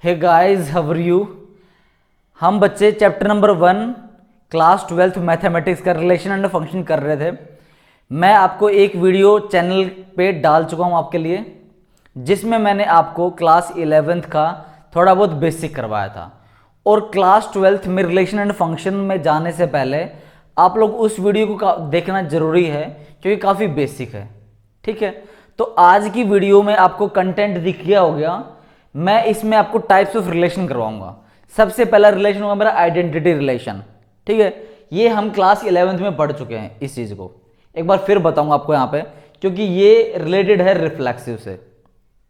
Hey guys, how are you. हम बच्चे chapter number 1 class 12th mathematics का relation and function कर रहे थे। मैं आपको एक वीडियो चैनल पे डाल चुका हूँ आपके लिए, जिसमें मैंने आपको क्लास 11th का थोड़ा बहुत बेसिक करवाया था। और क्लास 12th में रिलेशन एंड फंक्शन में जाने से पहले आप लोग उस वीडियो को देखना जरूरी है, क्योंकि काफ़ी बेसिक है। ठीक है, तो आज की वीडियो में आपको कंटेंट दिख गया हो गया। मैं इसमें आपको टाइप्स ऑफ रिलेशन करवाऊंगा। सबसे पहला रिलेशन होगा मेरा आइडेंटिटी रिलेशन। ठीक है, ये हम क्लास 11th में पढ़ चुके हैं। इस चीज़ को एक बार फिर बताऊंगा आपको यहाँ पे, क्योंकि ये रिलेटेड है रिफ्लेक्सिव से।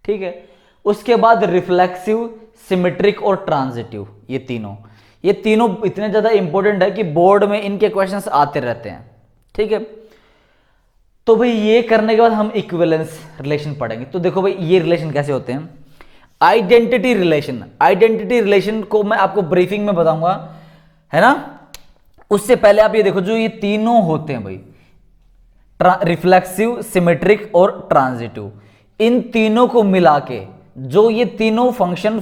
ठीक है, उसके बाद रिफ्लेक्सिव, सिमेट्रिक और ट्रांजिटिव, ये तीनों इतने ज़्यादा इंपॉर्टेंट है कि बोर्ड में इनके क्वेश्चंस आते रहते हैं। ठीक है, तो भाई ये करने के बाद हम इक्विवेलेंस रिलेशन पढ़ेंगे। तो देखो भाई, ये रिलेशन कैसे होते हैं। आइडेंटिटी रिलेशन को मैं आपको ब्रीफिंग में बताऊंगा, है ना। उससे पहले आप ये देखो, जो ये तीनों होते हैं भाई, रिफ्लेक्सिव, सिमेट्रिक और ट्रांजिटिव, इन तीनों को मिला के जो ये तीनों फंक्शन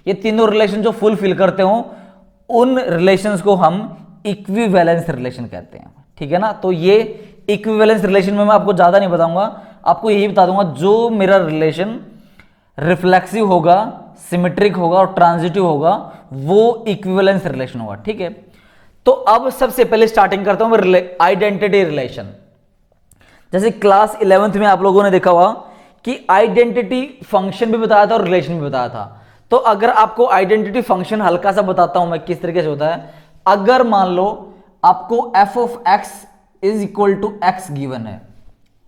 ये तीनों रिलेशन जो फुलफिल करते हो, उन रिलेशंस को हम इक्विवेलेंस रिलेशन कहते हैं। ठीक है ना। तो ये इक्विवेलेंस रिलेशन में मैं आपको ज्यादा नहीं बताऊंगा, आपको यही बता दूंगा जो मेरा रिलेशन रिफ्लेक्सिव होगा, सिमेट्रिक होगा और ट्रांजिटिव होगा, वो इक्विवेलेंस रिलेशन होगा। ठीक है, तो अब सबसे पहले स्टार्टिंग करता हूं मैं आइडेंटिटी रिलेशन। जैसे क्लास 11th में आप लोगों ने देखा हुआ कि आइडेंटिटी फंक्शन भी बताया था और रिलेशन भी बताया था। तो अगर आपको आइडेंटिटी फंक्शन हल्का सा बताता हूं मैं किस तरीके से होता है। अगर मान लो आपको f of x is equal to x given है।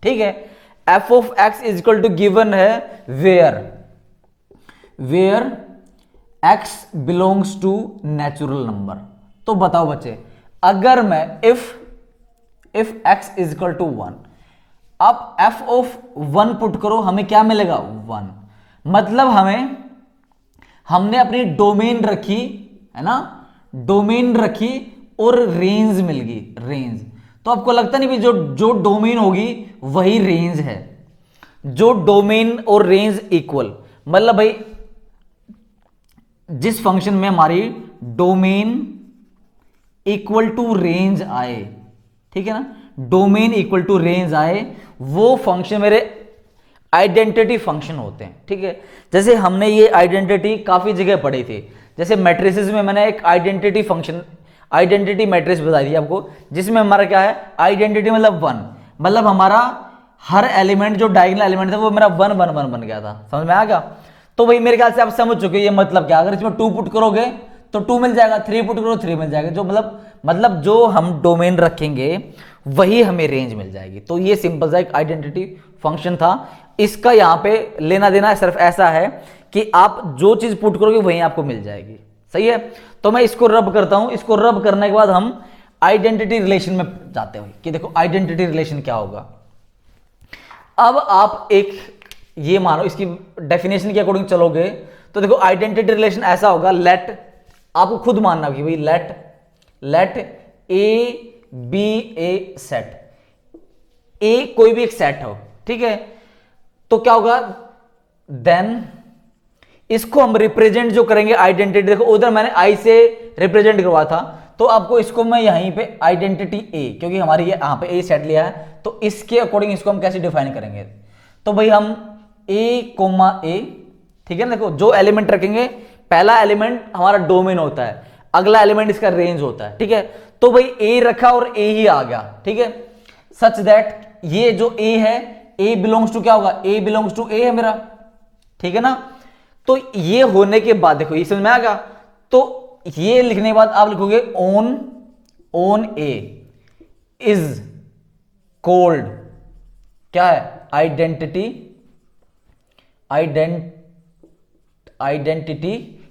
ठीक है, f of x is equal to given है where x belongs to natural number. तो बताओ बच्चे, अगर मैं if x is equal to 1, अब f ऑफ 1 पुट करो, हमें क्या मिलेगा 1। मतलब हमने अपनी डोमेन रखी, है ना, डोमेन रखी और रेंज मिल गई, रेंज। तो आपको लगता नहीं भी जो डोमेन होगी वही रेंज है। जो डोमेन और रेंज इक्वल, मतलब भाई जिस फंक्शन में हमारी डोमेन इक्वल टू रेंज आए, ठीक है ना, डोमेन इक्वल टू रेंज आए, वो फंक्शन मेरे आइडेंटिटी फंक्शन होते हैं। ठीक है, जैसे हमने ये आइडेंटिटी काफी जगह पढ़ी थी। जैसे मैट्रिसेस में मैंने एक आइडेंटिटी फंक्शन, आइडेंटिटी मैट्रिक्स बताई थी आपको, जिसमें हमारा क्या है, आइडेंटिटी मतलब 1, मतलब हमारा हर एलिमेंट जो डायगोनल एलिमेंट था वो मेरा 1 1 1 बन गया था। समझ में आ गया। तो भाई मेरे ख्याल से आप समझ चुके ये मतलब क्या। अगर इसमें 2 पुट करोगे तो 2 मिल जाएगा, 3 पुट करो 3 मिल जाएगा। जो मतलब जो हम डोमेन रखेंगे वही हमें रेंज मिल जाएगी। तो ये सिंपल सा एक आइडेंटिटी फंक्शन था। इसका यहां पे लेना देना सिर्फ ऐसा है कि आप जो चीज पुट करोगे वही आपको मिल जाएगी। सही है। तो मैं इसको रब करता हूं। इसको रब करने के बाद हम आइडेंटिटी रिलेशन में जाते हैं कि देखो आइडेंटिटी रिलेशन क्या होगा। अब आप एक ये मानो, इसकी डेफिनेशन के अकॉर्डिंग चलोगे तो देखो आइडेंटिटी रिलेशन ऐसा होगा, लेट, आपको खुद मानना कि भाई let A B a set, A कोई भी एक सेट हो। ठीक है, तो क्या होगा, देन इसको हम रिप्रेजेंट जो करेंगे आइडेंटिटी, देखो उधर मैंने आई से रिप्रेजेंट करवा था, तो आपको इसको मैं यहीं पे आइडेंटिटी ए, क्योंकि हमारी ये यहां पे ए सेट लिया है, तो इसके अकॉर्डिंग इसको हम कैसे डिफाइन करेंगे। तो भाई हम ए कोमा ए, ठीक है ना, देखो जो एलिमेंट रखेंगे, पहला एलिमेंट हमारा डोमेन होता है, अगला एलिमेंट इसका रेंज होता है। ठीक है, तो भाई ए रखा और ए ही आ गया। ठीक है, सच दैट ये जो ए है, ए बिलोंग्स टू क्या होगा, ए बिलोंग्स टू ए है मेरा। ठीक है ना। तो ये होने के बाद देखो ये समझ में आ गया। तो ये लिखने के बाद आप लिखोगे ओन ए इज कॉल्ड क्या है, आइडेंटिटी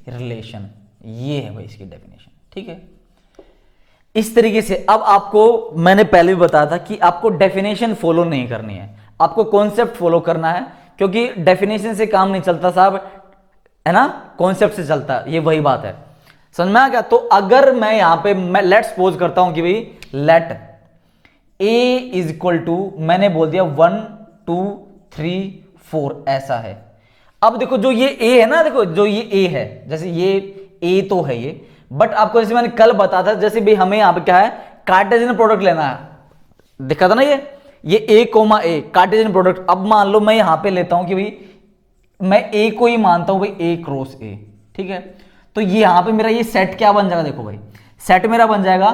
रिलेशन। ये है भाई इसकी डेफिनेशन। ठीक है, इस तरीके से। अब आपको मैंने पहले भी बताया था कि आपको डेफिनेशन फॉलो नहीं करनी है, आपको कॉन्सेप्ट फॉलो करना है, क्योंकि डेफिनेशन से काम नहीं चलता साहब, है ना, कॉन्सेप्ट से चलता है। ये वही बात है, समझ में आ गया। तो अगर मैं यहां पे मैं लेट सपोज करता हूं कि भाई let A is equal to, मैंने बोल दिया 1 2 3 4 ऐसा है। अब देखो जो ये ए है ना, देखो जो ये ए है, जैसे ये ए तो है ये, बट आपको जैसे मैंने कल बताया था, जैसे भाई हमें यहाँ पे क्या है, कार्टेशियन प्रोडक्ट लेना है, देखा था ना ये ए कोमा ए कार्टेशियन प्रोडक्ट। अब मान लो मैं यहाँ पे लेता हूं कि भाई मैं ए को ही मानता हूं भाई ए क्रॉस ए, ठीक है, तो ये यहाँ पे मेरा ये सेट क्या बन जाएगा, देखो भाई सेट मेरा बन जाएगा।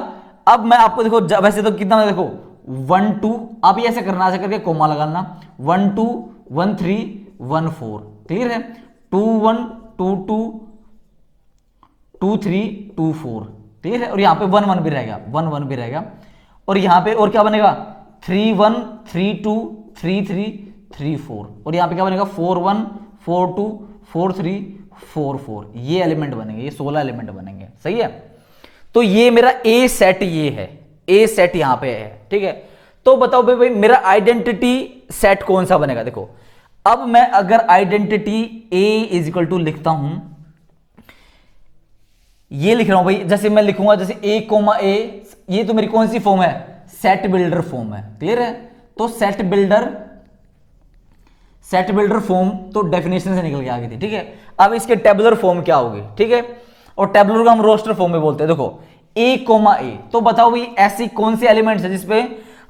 अब मैं आपको देखो वैसे तो कितना, देखो 1 2, आप ये ऐसे करना, ऐसे करके कोमा लगाना, 1 2 1 3 1 4, क्लियर है, 2 1 2 2 2 3 2 4, क्लियर है, और यहाँ पे 1 1 भी रहेगा, 1 1 भी रहेगा, और यहाँ पे और क्या बनेगा 3 1 3 2 3 3 3 4, और यहाँ पे क्या बनेगा 4 1 4 2 4 3 4 4, ये एलिमेंट बनेंगे, ये 16 एलिमेंट बनेंगे, सही है। तो ये मेरा ए सेट ये है, ए सेट यहां पे है, ठीक है। तो बताओ भाई मेरा आइडेंटिटी सेट कौन सा बनेगा, देखो अब मैं अगर identity A is equal to लिखता हूं, ये लिख रहा हूं भाई, जैसे मैं लिखूंगा जैसे ए कोमा ए, ये तो मेरी कौन सी फॉर्म है, सेट बिल्डर फॉर्म है, क्लियर है। तो सेट बिल्डर फॉर्म तो डेफिनेशन से निकल के आ गई थी, ठीक है। अब इसके टेबुलर फॉर्म क्या होगी, ठीक है, और टेबुलर को हम रोस्टर फॉर्म में बोलते हैं। देखो ए कोमा ए, तो बताओ भाई ऐसी कौन सी एलिमेंट्स है जिसपे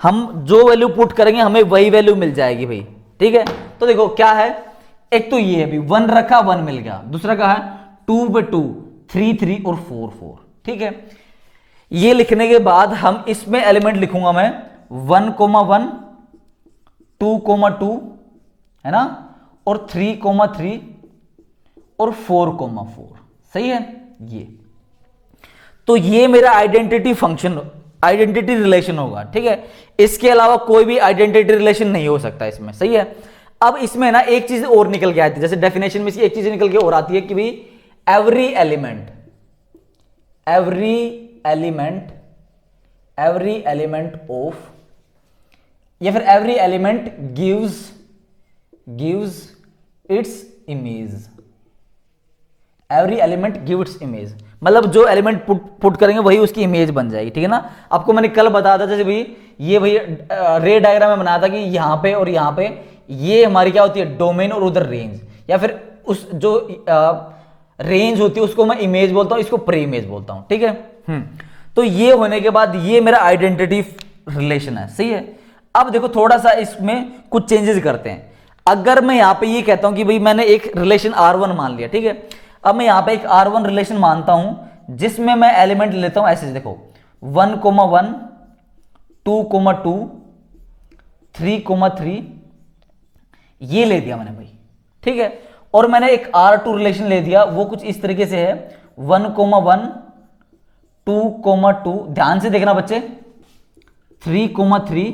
हम जो वैल्यू पुट करेंगे हमें वही वैल्यू मिल जाएगी भाई, ठीक है। तो देखो क्या है, एक तो ये है भाई 1 रखा 1 मिल गया, दूसरा क्या है 2 पे 2 3 3 और 4 4, ठीक है। ये लिखने के बाद हम इसमें एलिमेंट लिखूंगा मैं 1 कोमा 1 2 कोमा 2 है ना, और 3 कोमा 3 और 4 कोमा 4, सही है ये। तो ये मेरा आइडेंटिटी फंक्शन, आइडेंटिटी रिलेशन होगा, ठीक है। इसके अलावा कोई भी आइडेंटिटी रिलेशन नहीं हो सकता इसमें, सही है। अब इसमें ना एक चीज और निकल के आती है, जैसे डेफिनेशन में एक चीज निकल के और आती है कि भाई एवरी एलिमेंट ऑफ, या फिर every element gives its image, every element give its image, मतलब जो एलिमेंट पुट करेंगे वही उसकी इमेज बन जाएगी, ठीक है ना। आपको मैंने कल बताया था, जैसे भाई ये भाई रे डायग्राम में बनाया था कि यहां पे और यहां पे ये हमारी क्या होती है डोमेन और उधर रेंज, या फिर उस जो रेंज होती है उसको मैं इमेज बोलता हूं, इसको प्री इमेज बोलता हूं, ठीक है। तो ये होने के बाद ये मेरा आइडेंटिटी रिलेशन है, सही है। अब देखो थोड़ा सा इसमें कुछ चेंजेस करते हैं। अगर मैं यहां पे ये कहता हूं कि भाई मैंने एक रिलेशन R1 मान लिया, ठीक है। अब मैं यहां पे एक R1 रिलेशन मानता हूं जिसमें मैं एलिमेंट लेता हूं ऐसे, देखो 1 कोमा 1 2 कोमा 2 3 कोमा 3, ये ले दिया मैंने भाई, ठीक है। और मैंने एक R2 रिलेशन ले दिया, वो कुछ इस तरीके से है 1 कोमा 1 2 कोमा 2, ध्यान से देखना बच्चे, 3 कोमा 3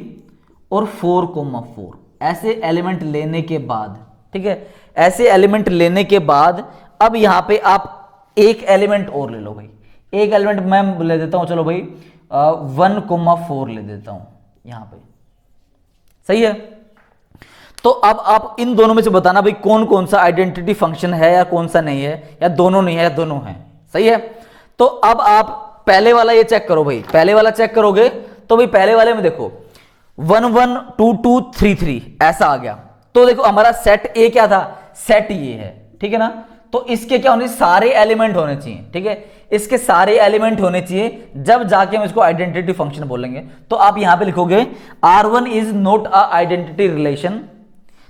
और 4 कोमा 4, ऐसे एलिमेंट लेने के बाद, ठीक है, ऐसे एलिमेंट लेने के बाद अब यहां पे आप एक एलिमेंट और ले लो भाई, एक एलिमेंट मैं ले देता हूं, चलो भाई 1 कोमा 4 ले देता हूं यहां पे, सही है। तो अब आप इन दोनों में से बताना भाई कौन कौन सा आइडेंटिटी फंक्शन है या कौन सा नहीं है, या दोनों नहीं है या दोनों है, सही है। तो अब आप पहले वाला ये चेक करो भाई, पहले वाला चेक करोगे तो भाई पहले वाले में देखो 1 1 2 2 3 3 ऐसा आ गया। तो देखो हमारा सेट ए क्या था, सेट ये है, ठीक है ना। तो इसके क्या होने चाहिए, सारे एलिमेंट होने चाहिए, ठीक है, इसके सारे एलिमेंट होने चाहिए, जब जाके हम इसको आइडेंटिटी फंक्शन बोलेंगे। तो आप यहां पे लिखोगे R1 is not a identity relation.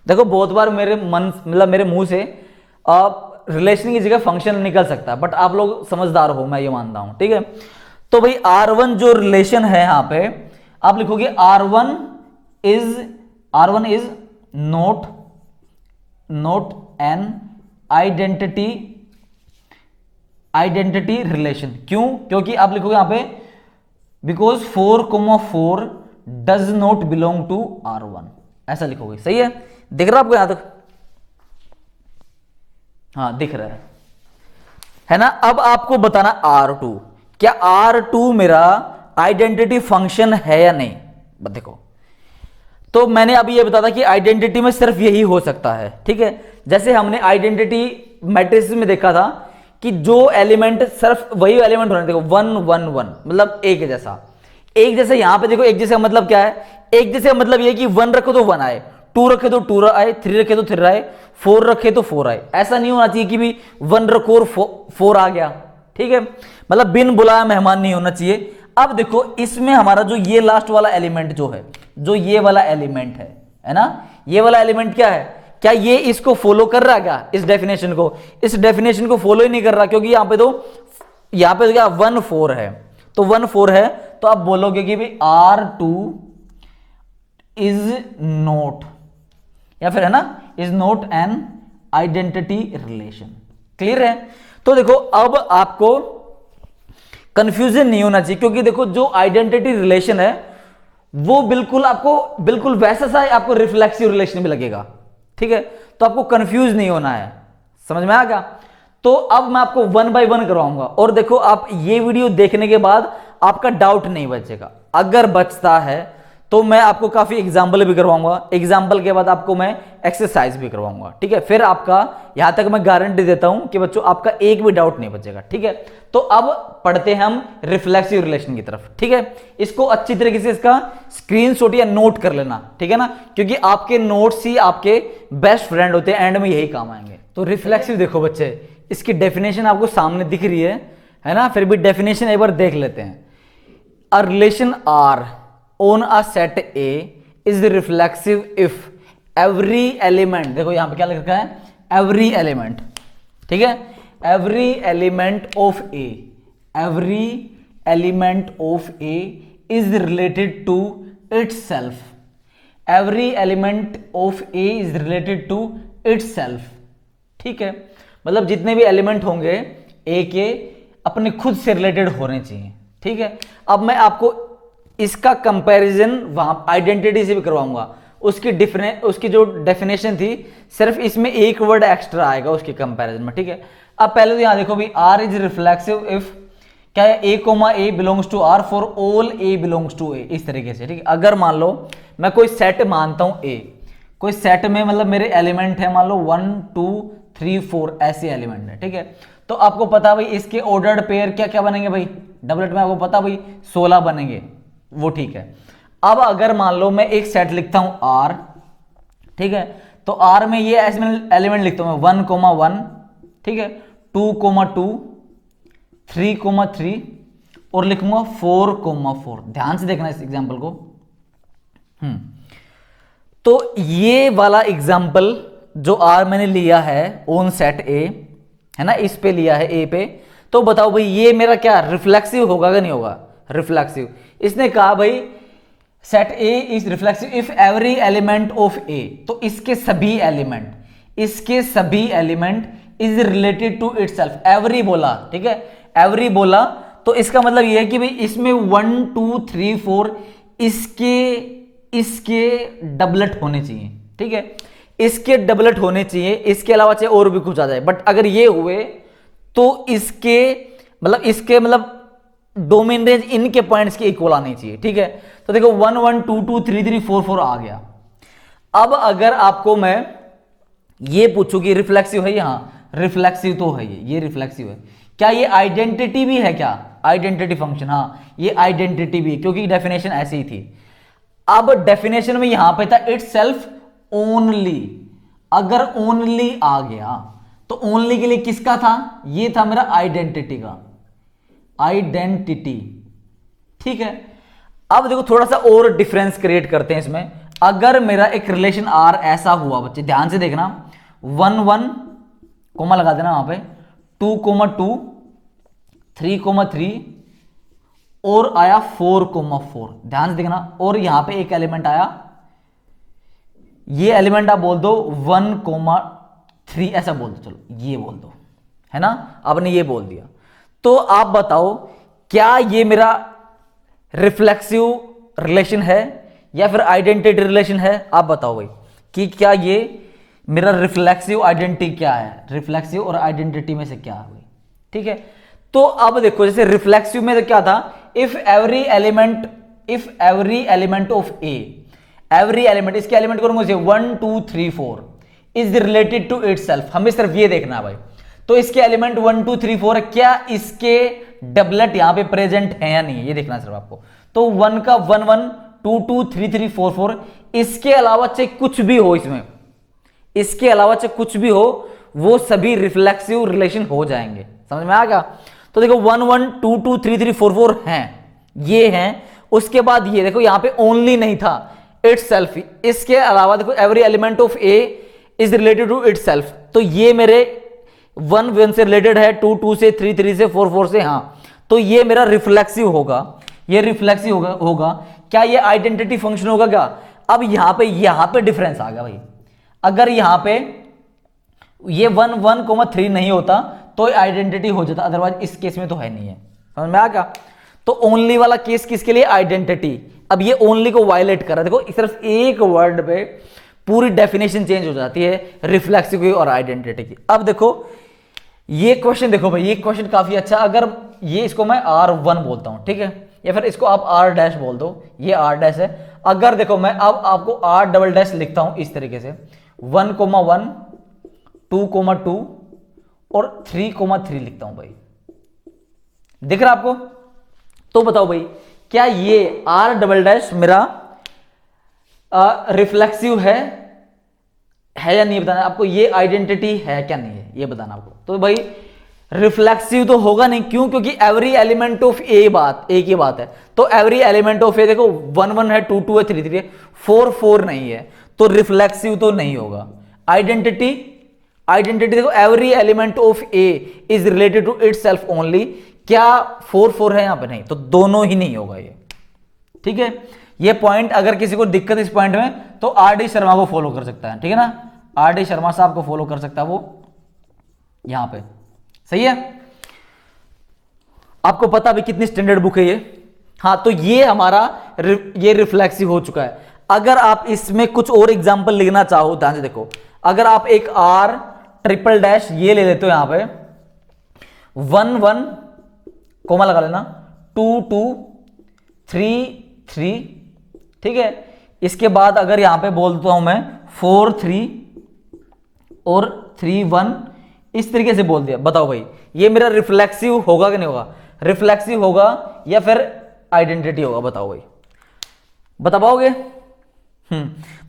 देखो बहुत बार मेरे मन मतलब मेरे मुंह से रिलेशन की जगह फंक्शन निकल सकता है, बट आप लोग समझदार हो, मैं ये मानता हूं, ठीक है। तो भाई R1 जो रिलेशन है यहां पे आप लिखोगे R1 is not an identity relation. क्यों, क्योंकि आप लिखोगे यहां पे because 4 4 does not belong to R1, ऐसा लिखोगे, सही है। दिख रहा है आपको यहां तक, हाँ दिख रहा है ना। अब आपको बताना R2, क्या R2 मेरा आइडेंटिटी फंक्शन है या नहीं। देखो तो मैंने अभी ये बताया था कि आइडेंटिटी में सिर्फ यही हो सकता है, ठीक है। जैसे हमने आइडेंटिटी मैट्रिक्स में देखा था कि जो एलिमेंट सिर्फ वही एलिमेंट होने, देखो 1 1 1 मतलब एक जैसा, एक जैसे यहां पे देखो एक जैसे मतलब क्या है, एक जैसे मतलब ये कि 1 रखो तो 1 आए, 2 रखे तो 2 आए, 3 रखे तो 3 आए, 4 रखे तो 4 आए। ऐसा नहीं होना चाहिए कि भी 1 रखो और 4 आ गया, ठीक है, मतलब बिन बुलाया मेहमान नहीं होना चाहिए। अब देखो इसमें हमारा जो ये लास्ट वाला एलिमेंट जो है, जो ये वाला एलिमेंट है ना, ये वाला एलिमेंट क्या है, क्या ये इसको फॉलो कर रहा है क्या, इस डेफिनेशन को? इस डेफिनेशन को फॉलो ही नहीं कर रहा, क्योंकि यहां पे तो क्या 1 4 है, तो 1 4 है, तो आप बोलोगे कि भाई R2 इज नोट, या फिर है ना, is note N identity relation. Clear है? तो देखो अब आपको कंफ्यूजन नहीं होना चाहिए, क्योंकि देखो जो आइडेंटिटी रिलेशन है वो बिल्कुल आपको बिल्कुल वैसा सा आपको रिफ्लेक्सिव रिलेशन भी लगेगा, ठीक है, तो आपको कंफ्यूज नहीं होना है। समझ में आ गया? तो अब मैं आपको 1 बाय 1 करवाऊंगा, और देखो आप ये वीडियो देखने के बाद आपका डाउट नहीं बचेगा। अगर बचता है तो मैं आपको काफी एग्जाम्पल भी करवाऊंगा, एग्जाम्पल के बाद आपको मैं एक्सरसाइज भी करवाऊंगा, ठीक है, फिर आपका यहां तक मैं गारंटी देता हूं कि बच्चों आपका एक भी डाउट नहीं बचेगा, ठीक है। तो अब पढ़ते हैं हम रिफ्लेक्सिव रिलेशन की तरफ, ठीक है। इसको अच्छी तरीके से इसका स्क्रीनशॉट या नोट कर लेना, ठीक है ना, क्योंकि आपके नोट्स ही आपके बेस्ट फ्रेंड होते हैं, एंड में यही काम आएंगे। तो रिफ्लेक्सिव देखो बच्चे, इसकी डेफिनेशन आपको सामने दिख रही है ना, फिर भी डेफिनेशन एक बार देख लेते हैं। A relation R on a set A is reflexive if every element, देखो यहां पे क्या लिख रखा है, every element, ठीक है, every element of A, every element of A is related to itself, every element of A is related to itself, ठीक है, मतलब जितने भी एलिमेंट होंगे A के अपने खुद से रिलेटेड होने चाहिए, ठीक है। अब मैं आपको इसका कंपैरिजन वहां आइडेंटिटी से भी करवाऊंगा, उसकी जो डेफिनेशन थी सिर्फ इसमें एक वर्ड एक्स्ट्रा आएगा उसके कंपैरिजन में, ठीक है। अब पहले तो यहां देखो भी आर इज रिफ्लेक्सिव इफ क्या है, A comma A belongs to R for all A belongs to A, इस तरीके से, ठीक है। अगर मान लो मैं कोई सेट मानता हूं ए, कोई सेट में मतलब मेरे एलिमेंट है मान लो 1 2 3 4 ऐसे एलिमेंट है, ठीक है, तो आपको पता भाई इसके ऑर्डर्ड पेयर क्या क्या बनेंगे भाई, डबलेट में आपको पता भाई 16 बनेंगे, वो ठीक है। अब अगर मान लो मैं एक सेट लिखता हूं R, ठीक है, तो R में ये ऐसे एलिमेंट लिखता हूं मैं 1 1, ठीक है, 2 2 3 3 और लिखूंगा 4 4। ध्यान से देखना इस एग्जांपल को। तो ये वाला एग्जांपल जो R मैंने लिया है ऑन सेट A, है ना, इस पे लिया है A पे, तो बताओ भाई ये मेरा क्या रिफ्लेक्सिव होगा कि नहीं होगा, रिफ्लेक्सिव। इसने कहा भाई set A is reflexive if every element of A, तो इसके सभी element is related to itself. Every बोला, ठीक है, एवरी बोला, तो इसका मतलब यह है कि भाई इसमें 1 2 3 4 इसके डबलेट होने चाहिए, ठीक है, इसके डबलेट होने चाहिए, इसके अलावा चाहे और भी कुछ आ जाए, बट अगर ये हुए तो इसके मतलब डोमेन रेंज इनके पॉइंट्स के इक्वल आनी चाहिए, ठीक है। तो देखो 1 1 2 2 3 3 4 4 आ गया। अब अगर आपको मैं ये पूछूं कि रिफ्लेक्सिव है, यहां रिफ्लेक्सिव तो है, ये रिफ्लेक्सिव है, क्या ये आइडेंटिटी भी है, क्या आइडेंटिटी फंक्शन, हाँ ये आइडेंटिटी भी है, क्योंकि डेफिनेशन ऐसी ही थी। अब डेफिनेशन में यहां पे था इटसेल्फ ओनली, अगर ओनली आ गया तो ओनली के लिए किसका था, ये था मेरा आइडेंटिटी का, आइडेंटिटी, ठीक है। अब देखो थोड़ा सा और डिफरेंस क्रिएट करते हैं इसमें। अगर मेरा एक रिलेशन आर ऐसा हुआ, बच्चे ध्यान से देखना, 1 1 कोमा लगा देना वहां पे, 2 2 3 3 और आया 4 4, ध्यान से देखना, और यहां पे एक एलिमेंट आया, ये एलिमेंट आप बोल दो 1 3 ऐसा बोल दो, चलो ये बोल दो, है ना, आपने ये बोल दिया। तो आप बताओ क्या ये मेरा रिफ्लेक्सिव रिलेशन है या फिर आइडेंटिटी रिलेशन है, आप बताओ भाई कि क्या ये मेरा रिफ्लेक्सिव आइडेंटिटी क्या है, रिफ्लेक्सिव और आइडेंटिटी में से क्या है भाई, ठीक है। तो अब देखो जैसे रिफ्लेक्सिव में तो क्या था, if every element of A, every element, इसके एलिमेंट करूंगा 1 2 3 4 इज रिलेटेड टू इटसेल्फ, हमें सिर्फ ये देखना है भाई। तो इसके एलिमेंट 1 2 3 4 है, क्या इसके डबलेट यहां पे प्रेजेंट है या नहीं, ये देखना सिर्फ आपको। तो 1 का 1 1 2 2 3 3 4 4, इसके अलावा चाहे कुछ भी हो, इसमें इसके अलावा चाहे कुछ भी हो, वो सभी रिफ्लेक्सिव रिलेशन हो जाएंगे। समझ में आ गया? तो देखो 1 1 2 2 3 3 4 4 हैं, ये हैं। उसके बाद ये देखो यहां पे ओनली नहीं था, इटसेल्फ, इसके अलावा देखो every element of A is related to itself. तो ये मेरे 1 1 से रिलेटेड है, 2 2 से, 3 3 से, 4 4 से, हाँ, तो ये मेरा रिफ्लेक्सिव होगा, ये रिफ्लेक्सिव होगा। क्या ये आइडेंटिटी फंक्शन होगा क्या? अब यहां पे डिफरेंस आ गया भाई। अगर यहां पे ये 1 1 3 नहीं होता तो आइडेंटिटी हो जाता, अदरवाइज इस केस में तो है नहीं है। समझ में आ गया? तो ओनली वाला केस किसके लिए? आइडेंटिटी। अब ये ओनली को वायलेट कर रहा है। देखो सिर्फ एक वर्ड पे पूरी डेफिनेशन चेंज हो जाती है रिफ्लेक्सिव की और आइडेंटिटी की। अब देखो ये क्वेश्चन, देखो भाई ये क्वेश्चन काफी अच्छा। अगर ये इसको मैं R1 बोलता हूं, ठीक है, या फिर इसको आप R डैश बोल दो, ये R डैश है। अगर देखो मैं अब आपको R डबल डैश लिखता हूं इस तरीके से, 1 1 2 2 और 3 3 लिखता हूं भाई, दिख रहा आपको? तो बताओ भाई क्या ये R डबल डैश मेरा रिफ्लेक्सिव है या नहीं बताना आपको? ये आइडेंटिटी है क्या नहीं है ये बताना आपको। तो भाई रिफ्लेक्सिव तो होगा नहीं, क्यों? क्योंकि एवरी एलिमेंट ऑफ ए एक ही बात है। तो एवरी एलिमेंट ऑफ ए देखो 1 1 है, 2 2 है, 3 3 है, 4 4 नहीं है, तो रिफ्लेक्सिव तो नहीं होगा। आइडेंटिटी देखो every element of A is related to itself only, क्या 4 4 है यहां पे? नहीं, तो दोनों ही नहीं होगा ये। ठीक है, ये पॉइंट अगर किसी को दिक्कत इस पॉइंट में तो R D शर्मा को फॉलो कर सकता है, ठीक है ना? R D शर्मा साहब को फॉलो कर सकता है वो यहां पे, सही है? आपको पता भी कितनी स्टैंडर्ड बुक है ये। हाँ, तो ये हमारा ये रिफ्लेक्सिव हो चुका है। अगर आप इसमें कुछ और एग्जांपल लिखना चाहो, ध्यान से देखो, अगर आप एक R ट्रिपल डैश ये ले लेते हो यहां पे, 1 1 कोमा लगा लेना, 2 2 3 3, ठीक है। इसके बाद अगर यहां पे बोलता हूं मैं 4 3 और 3 1, इस तरीके से बोल दिया, बताओ भाई ये मेरा रिफ्लेक्सिव होगा कि नहीं होगा? रिफ्लेक्सिव होगा या फिर आइडेंटिटी होगा? बताओ भाई, बता पाओगे?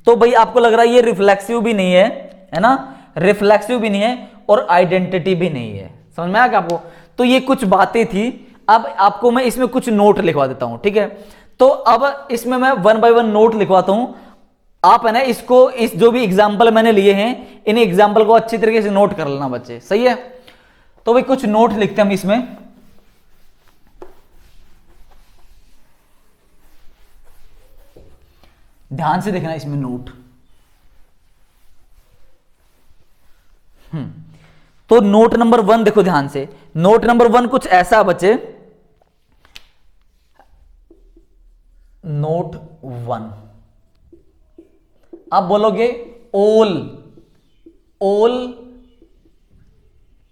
तो भाई आपको लग रहा है ये रिफ्लेक्सिव भी नहीं है ना? रिफ्लेक्सिव भी नहीं है और आइडेंटिटी भी नहीं है। समझ में आ गया आपको? तो ये कुछ बातें थी। अब आपको मैं इसमें कुछ नोट लिखवा देता हूं, ठीक है? तो अब इसमें मैं 1 बाय 1 नोट लिखवाता हूं। आप है ना इसको, इस जो भी एग्जाम्पल मैंने लिए हैं, इन एग्जाम्पल को अच्छी तरीके से नोट कर लेना बच्चे, सही है? तो भाई कुछ नोट लिखते हैं हम इसमें। ध्यान से देखना इसमें नोट। तो नोट नंबर 1 देखो ध्यान से। नोट नंबर 1 कुछ ऐसा बच्चे, नोट 1 आप बोलोगे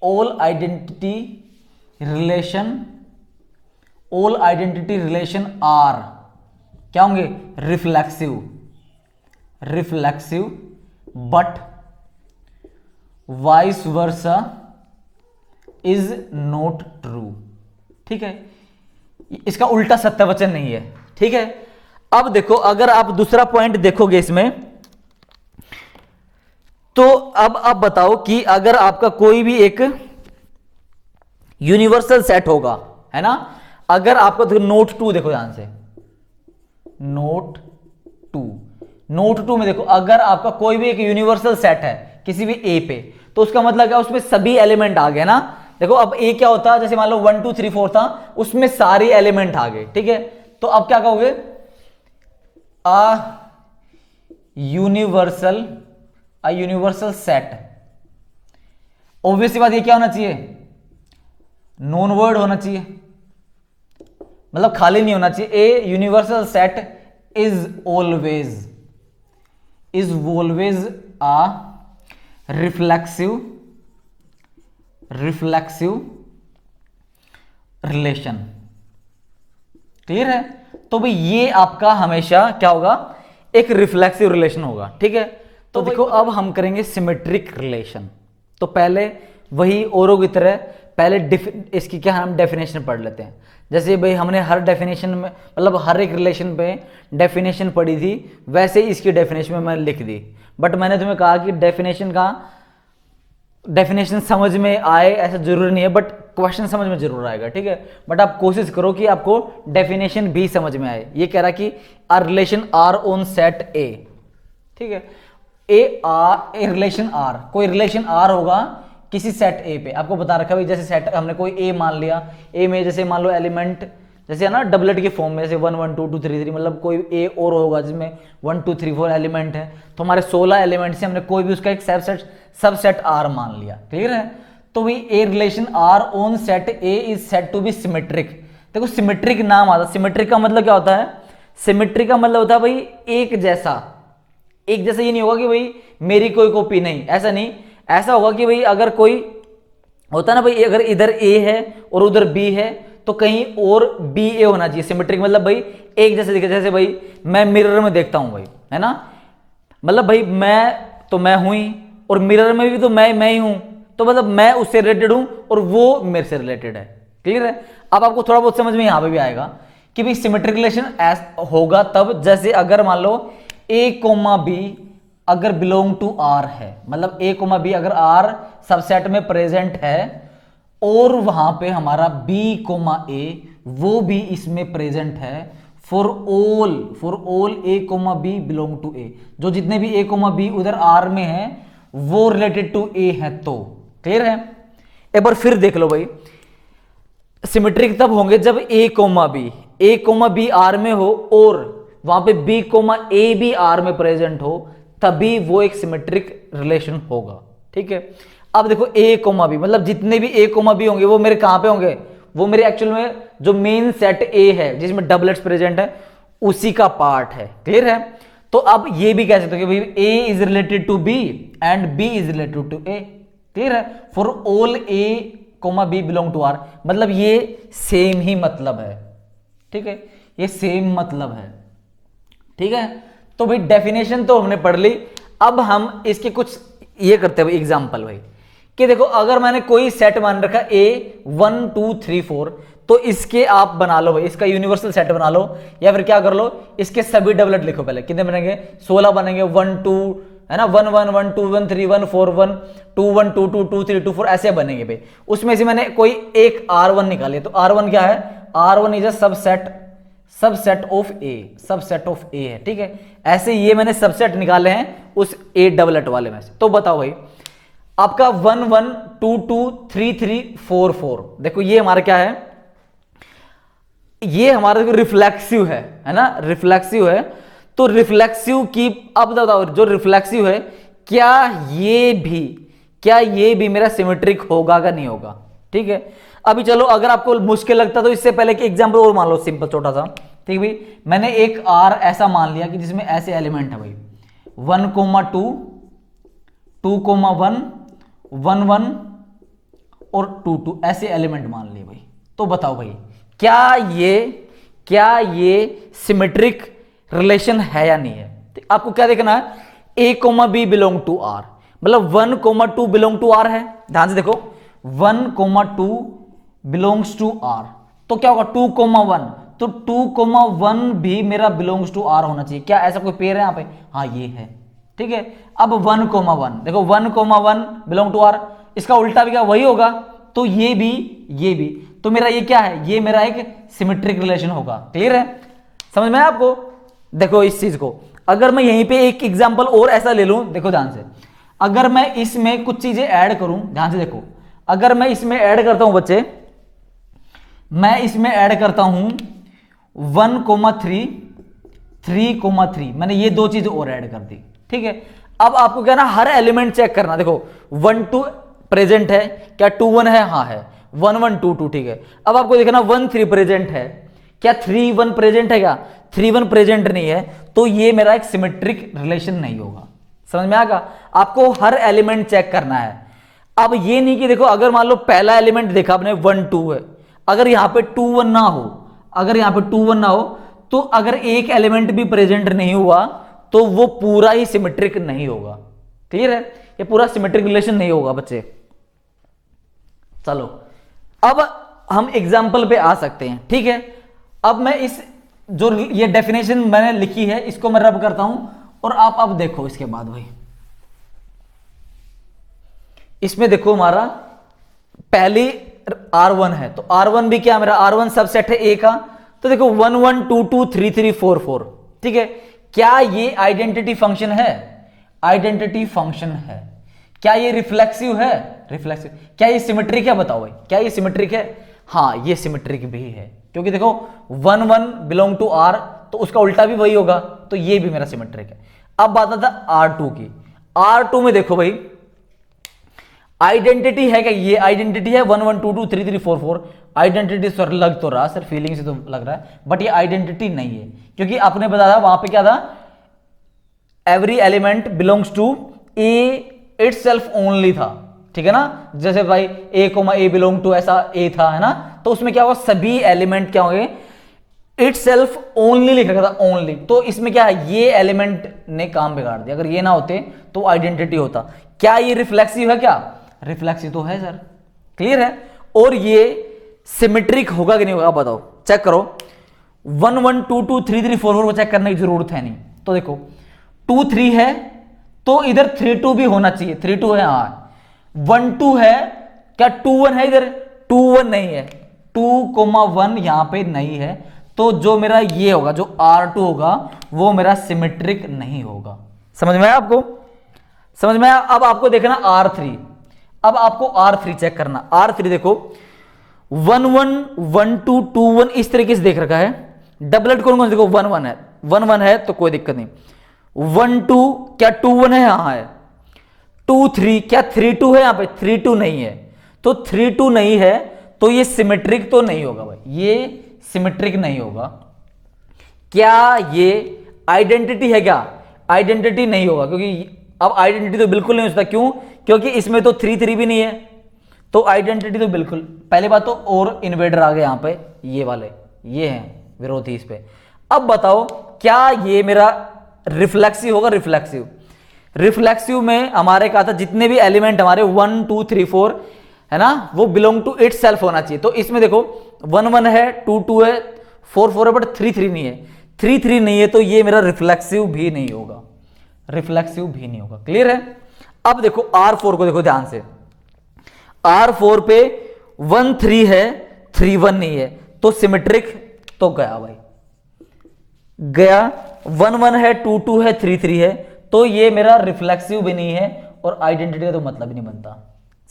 ऑल आइडेंटिटी रिलेशन आर क्या होंगे? Reflexive but vice versa is not true. ठीक है, इसका उल्टा सत्यवचन नहीं है, ठीक है। अब देखो, अगर आप दूसरा पॉइंट देखोगे इसमें, तो अब आप बताओ कि अगर आपका कोई भी एक यूनिवर्सल सेट होगा, है ना, अगर आपका देखो नोट 2 देखो ध्यान से, नोट 2 में देखो, अगर आपका कोई भी एक यूनिवर्सल सेट है किसी भी ए पे, तो उसका मतलब क्या, उसमें सभी एलिमेंट आ गए ना। देखो अब ए क्या होता है, जैसे मान लो 1 2 3 4 था, उसमें सारे एलिमेंट आ गए, ठीक है। तो अब क्या कहोगे, यूनिवर्सल सेट। ऑब्वियसली बात ये क्या होना चाहिए, नॉन वर्ड होना चाहिए, मतलब खाली नहीं होना चाहिए। A universal set is always a reflexive relation. Clear है? तो भाई ये आपका हमेशा क्या होगा, एक रिफ्लेक्सिव रिलेशन होगा, ठीक है। तो देखो अब हम करेंगे सिमेट्रिक रिलेशन। तो पहले वही औरों की तरह पहले इसकी क्या हम डेफिनेशन पढ़ लेते हैं। जैसे भाई हमने हर डेफिनेशन में मतलब हर एक रिलेशन पे डेफिनेशन पढ़ी थी, वैसे ही इसकी डेफिनेशन में मैंने लिख दी। बट मैंने तुम्हें कहा कि डेफिनेशन समझ में आए ऐसा जरूरी नहीं है, बट क्वेश्चन समझ में जरूर आएगा, ठीक है। बट आप कोशिश करो कि आपको डेफिनेशन भी समझ में आए। ये कह रहा कि a relation R on set A, ठीक है। ए रिलेशन आर, कोई रिलेशन आर होगा किसी सेट ए पे। आपको बता रखा है जैसे सेट हमने कोई ए मान लिया, ए में जैसे मान लो एलिमेंट जैसे है ना डबलेट के फॉर्म में, जैसे 1 1 2 2 3 3, मतलब कोई ए और होगा जिसमें 1 2 3 4 एलिमेंट है, तो हमारे 16 एलिमेंट से हमने कोई भी उसका एक सबसेट आर मान लिया, क्लियर है। तो भी a relation R on set A is set to be symmetric. देखो सिमेट्रिक नाम आता है, सिमेट्रिक का मतलब क्या होता है? सिमेट्रिक का मतलब होता है भाई एक जैसा। एक जैसा ये नहीं होगा कि भाई मेरी कोई कॉपी, नहीं, ऐसा नहीं। ऐसा होगा कि भाई अगर कोई होता है ना भाई, अगर इधर ए है और उधर बी है तो कहीं और बी ए होना चाहिए। सिमेट्रिक मतलब भाई एक जैसे दिखे, जैसे भाई मैं मिरर में देखता हूं भाई, है ना, मतलब भाई मैं हूं ही, और मिरर में भी तो मैं ही हूं, तो मतलब मैं उससे रिलेटेड हूं और वो मेरे से रिलेटेड है, क्लियर है। अब आपको थोड़ा बहुत समझ में यहां पे भी आएगा कि भाई सिमेट्रिक रिलेशन होगा तब जैसे अगर मान लो ए कोमा बी अगर बिलोंग टू आर है, मतलब ए कोमा बी अगर आर सबसेट में प्रेजेंट है और वहां पे हमारा बी कोमा ए वो भी इसमें प्रेजेंट है, for all A comma B belong to A, जो जितने भी ए कोमा बी उधर आर में है वो रिलेटेड टू ए है, तो क्लियर है। एक बार फिर देख लो भाई, सिमेट्रिक तब होंगे जब ए कोमा बी आर में हो और वहां पे बी कोमा ए भी आर में प्रेजेंट हो, तभी वो एक सिमेट्रिक रिलेशन होगा, ठीक है। अब देखो ए कोमा बी मतलब जितने भी ए कोमा बी होंगे वो मेरे कहां पे होंगे? वो मेरे एक्चुअल में जो मेन सेट ए है जिसमें डबलेट्स प्रेजेंट है उसी का पार्ट है, क्लियर है। तो अब ये भी कह सकते हो कि भाई A is related to B and B is related to A, clear है। For all A comma B belong to R, मतलब ये सेम ही मतलब है, ठीक है, ये सेम मतलब है, ठीक है। तो भाई डेफिनेशन तो हमने पढ़ ली। अब हम इसके कुछ ये करते हैं एग्जांपल भाई, कि देखो अगर मैंने कोई सेट मान रखा ए 1 2 3 4, तो इसके आप बना लो भाई, इसका यूनिवर्सल सेट बना लो, या फिर क्या कर लो इसके सभी डबलेट लिखो। पहले कितने बनेंगे? 16 बनेंगे, 1 2 है ना, 1 1 1 2 1 3 1 4 1 2 1 2 2 2 3 2 4 ऐसे बनेंगे भाई। उसमें से मैंने कोई एक R1 निकाली, तो R1 क्या है? R1 is a subset of A है, ठीक है। ऐसे ये मैंने सबसेट निकाले हैं उस ए डबलेट वाले में से। तो बताओ भाई आपका 1 1 2 2 3 3 4 4, देखो ये हमारा क्या है? ये हमारा रिफ्लेक्सिव है ना, रिफ्लेक्सिव है। तो रिफ्लेक्सिव की अब बताओ जो रिफ्लेक्सिव है क्या ये भी मेरा सिमेट्रिक होगा का नहीं होगा, ठीक है। अभी चलो अगर आपको मुश्किल लगता तो इससे पहले कि एग्जांपल और मान लो सिंपल छोटा सा, ठीक भाई। मैंने एक आर ऐसा मान लिया कि जिसमें ऐसे एलिमेंट है भाई 1 2 2 1 1 1 और 2 2 ऐसे एलिमेंट मान लिए भाई। तो बताओ भाई क्या ये सिमेट्रिक रिलेशन है या नहीं है? तो आपको क्या देखना है? A comma B belong to R, मतलब 1 2 बिलोंग टू आर है। ध्यान से देखो 1 2 बिलोंग्स टू आर, तो क्या होगा 2 1, तो 2 1 भी मेरा बिलोंग्स टू आर होना चाहिए। क्या ऐसा कोई पेयर है यहाँ पे? हाँ ये है, ठीक है। अब 1 1 देखो 1 1 बिलोंग टू आर, इसका उल्टा भी क्या वही होगा, तो ये भी तो मेरा ये क्या है? ये मेरा एक सिमेट्रिक रिलेशन होगा, क्लियर है, समझ में आपको। देखो इस चीज को अगर मैं यहीं पे एक एग्जांपल और ऐसा ले लूं, देखो ध्यान से, अगर मैं इसमें कुछ चीजें ऐड करूं, ध्यान से देखो, अगर मैं इसमें ऐड करता हूं बच्चे, मैं इसमें ऐड करता हूं 1 3 3 3, मैंने ये दो चीजें और ऐड कर दी, ठीक है। अब आपको क्या ना हर एलिमेंट चेक करना, देखो 1 2 प्रेजेंट है क्या? 2 1 है, हाँ है, 1 1 2 2, ठीक है। अब आपको देखना 1 3 प्रेजेंट है क्या? 3 1 प्रेजेंट है क्या? 3 1 प्रेजेंट नहीं है, तो ये मेरा एक सिमेट्रिक रिलेशन नहीं होगा। समझ में आएगा? आपको हर एलिमेंट चेक करना है। अब ये नहीं कि देखो अगर मान लो पहला एलिमेंट देखा आपने 1 2 है, अगर यहां पे 2 1 ना हो, अगर यहां पे 2 1 ना हो, तो अगर एक एलिमेंट भी प्रेजेंट नहीं हुआ तो वो पूरा ही सिमेट्रिक नहीं होगा, क्लियर है, ये पूरा सिमेट्रिक रिलेशन नहीं होगा बच्चे। चलो अब हम एग्जाम्पल पे आ सकते हैं, ठीक है। अब मैं इस जो ये डेफिनेशन मैंने लिखी है इसको मैं रब करता हूं और आप अब देखो इसके बाद भाई, इसमें देखो हमारा पहली R1 है, तो R1 भी क्या मेरा R1 सबसेट है A का, तो देखो 1 1 2 2 3 3 4 4, ठीक है। क्या ये आइडेंटिटी फंक्शन है? आइडेंटिटी फंक्शन है। क्या ये रिफ्लेक्सिव है? रिफ्लेक्सिव। क्या ये सिमेट्रिक है? बताओ भाई, क्या ये सिमेट्रिक है? हाँ, ये सिमेट्रिक भी है, क्योंकि देखो 1 1 बिलोंग टू R, तो उसका उल्टा भी वही होगा, तो ये भी मेरा सिमेट्रिक है। अब बात आता है R2 की। R2 में देखो भाई, आइडेंटिटी है क्या? ये आइडेंटिटी है 1 1 2 2 3 3 4 4। आइडेंटिटी सर लग तो रहा, सर फीलिंग से तो लग रहा है, बट ये आइडेंटिटी नहीं है, क्योंकि आपने बताया वहां पे क्या था, every element belongs to A itself only था, ठीक है ना। जैसे भाई A बिलोंग टू ऐसा A था, है ना, तो उसमें क्या होगा, सभी एलिमेंट क्या होंगे, इटसेल्फ ओनली लिख रखा था, ओनली। तो इसमें क्या है, ये एलिमेंट ने काम बिगाड़ दिया, अगर ये ना होते तो आइडेंटिटी होता। क्या ये रिफ्लेक्सिव है? क्या रिफ्लेक्सिव तो है सर, क्लियर है। और ये सिमेट्रिक होगा कि नहीं होगा, बताओ, चेक करो। 1 1 2 2 3 3 4 4 को चेक करने की जरूरत है नहीं, तो देखो 2 3 है तो इधर 3 2 भी होना चाहिए, 3 2 है, हाँ 1 2 है, क्या 2 1 है? इधर 2 1 नहीं है, 2,1 यहां पे नहीं है, तो जो मेरा ये होगा, जो R2 होगा, वो मेरा सिमेट्रिक नहीं होगा। समझ में आया आपको? समझ में आया? अब आपको देखना R3, अब आपको R3 चेक करना। R3 देखो 1 1 1 2 2 1 इस तरीके से देख रखा है, डबलेट करूंगा, देखो 1 1 है, 1 1 है तो कोई दिक्कत नहीं। 1 2 क्या 2 1 है? हाँ है। 2 3 क्या 3 2 है? यहां पे 3 2 नहीं है, तो 3 2 नहीं है, तो ये सिमेट्रिक तो नहीं होगा भाई, ये सिमेट्रिक नहीं होगा। क्या ये आइडेंटिटी है? क्या आइडेंटिटी नहीं होगा, क्योंकि अब आइडेंटिटी तो बिल्कुल नहीं हो सकता, क्यों? क्योंकि इसमें तो 3 3 भी नहीं है, तो आइडेंटिटी तो बिल्कुल, पहले बात तो और इन्वेडर आ गए यहां पे, ये वाले ये हैं विरोधी इस पे। अब बताओ क्या ये मेरा रिफ्लेक्सिव होगा? रिफ्लेक्सिव। रिफ्लेक्सिव में हमारे कहा था जितने भी एलिमेंट हमारे 1 2 3 4 है ना, वो बिलोंग टू इट सेल्फ होना चाहिए। तो इसमें देखो 1 1 है, 2 2 है, 4 4 है, बट 3 3 नहीं है, 3 3 नहीं है, तो ये मेरा रिफ्लेक्सिव भी नहीं होगा, रिफ्लेक्सिव भी नहीं होगा। क्लियर है? अब देखो R4 को देखो ध्यान से, R4 पे 1 3 है, 3 1 नहीं है, तो सिमेट्रिक तो गया भाई, गया। 1 1 है, 2 2 है, 3 3 है, तो ये मेरा रिफ्लेक्सिव भी नहीं है और आइडेंटिटी का तो मतलब ही नहीं बनता।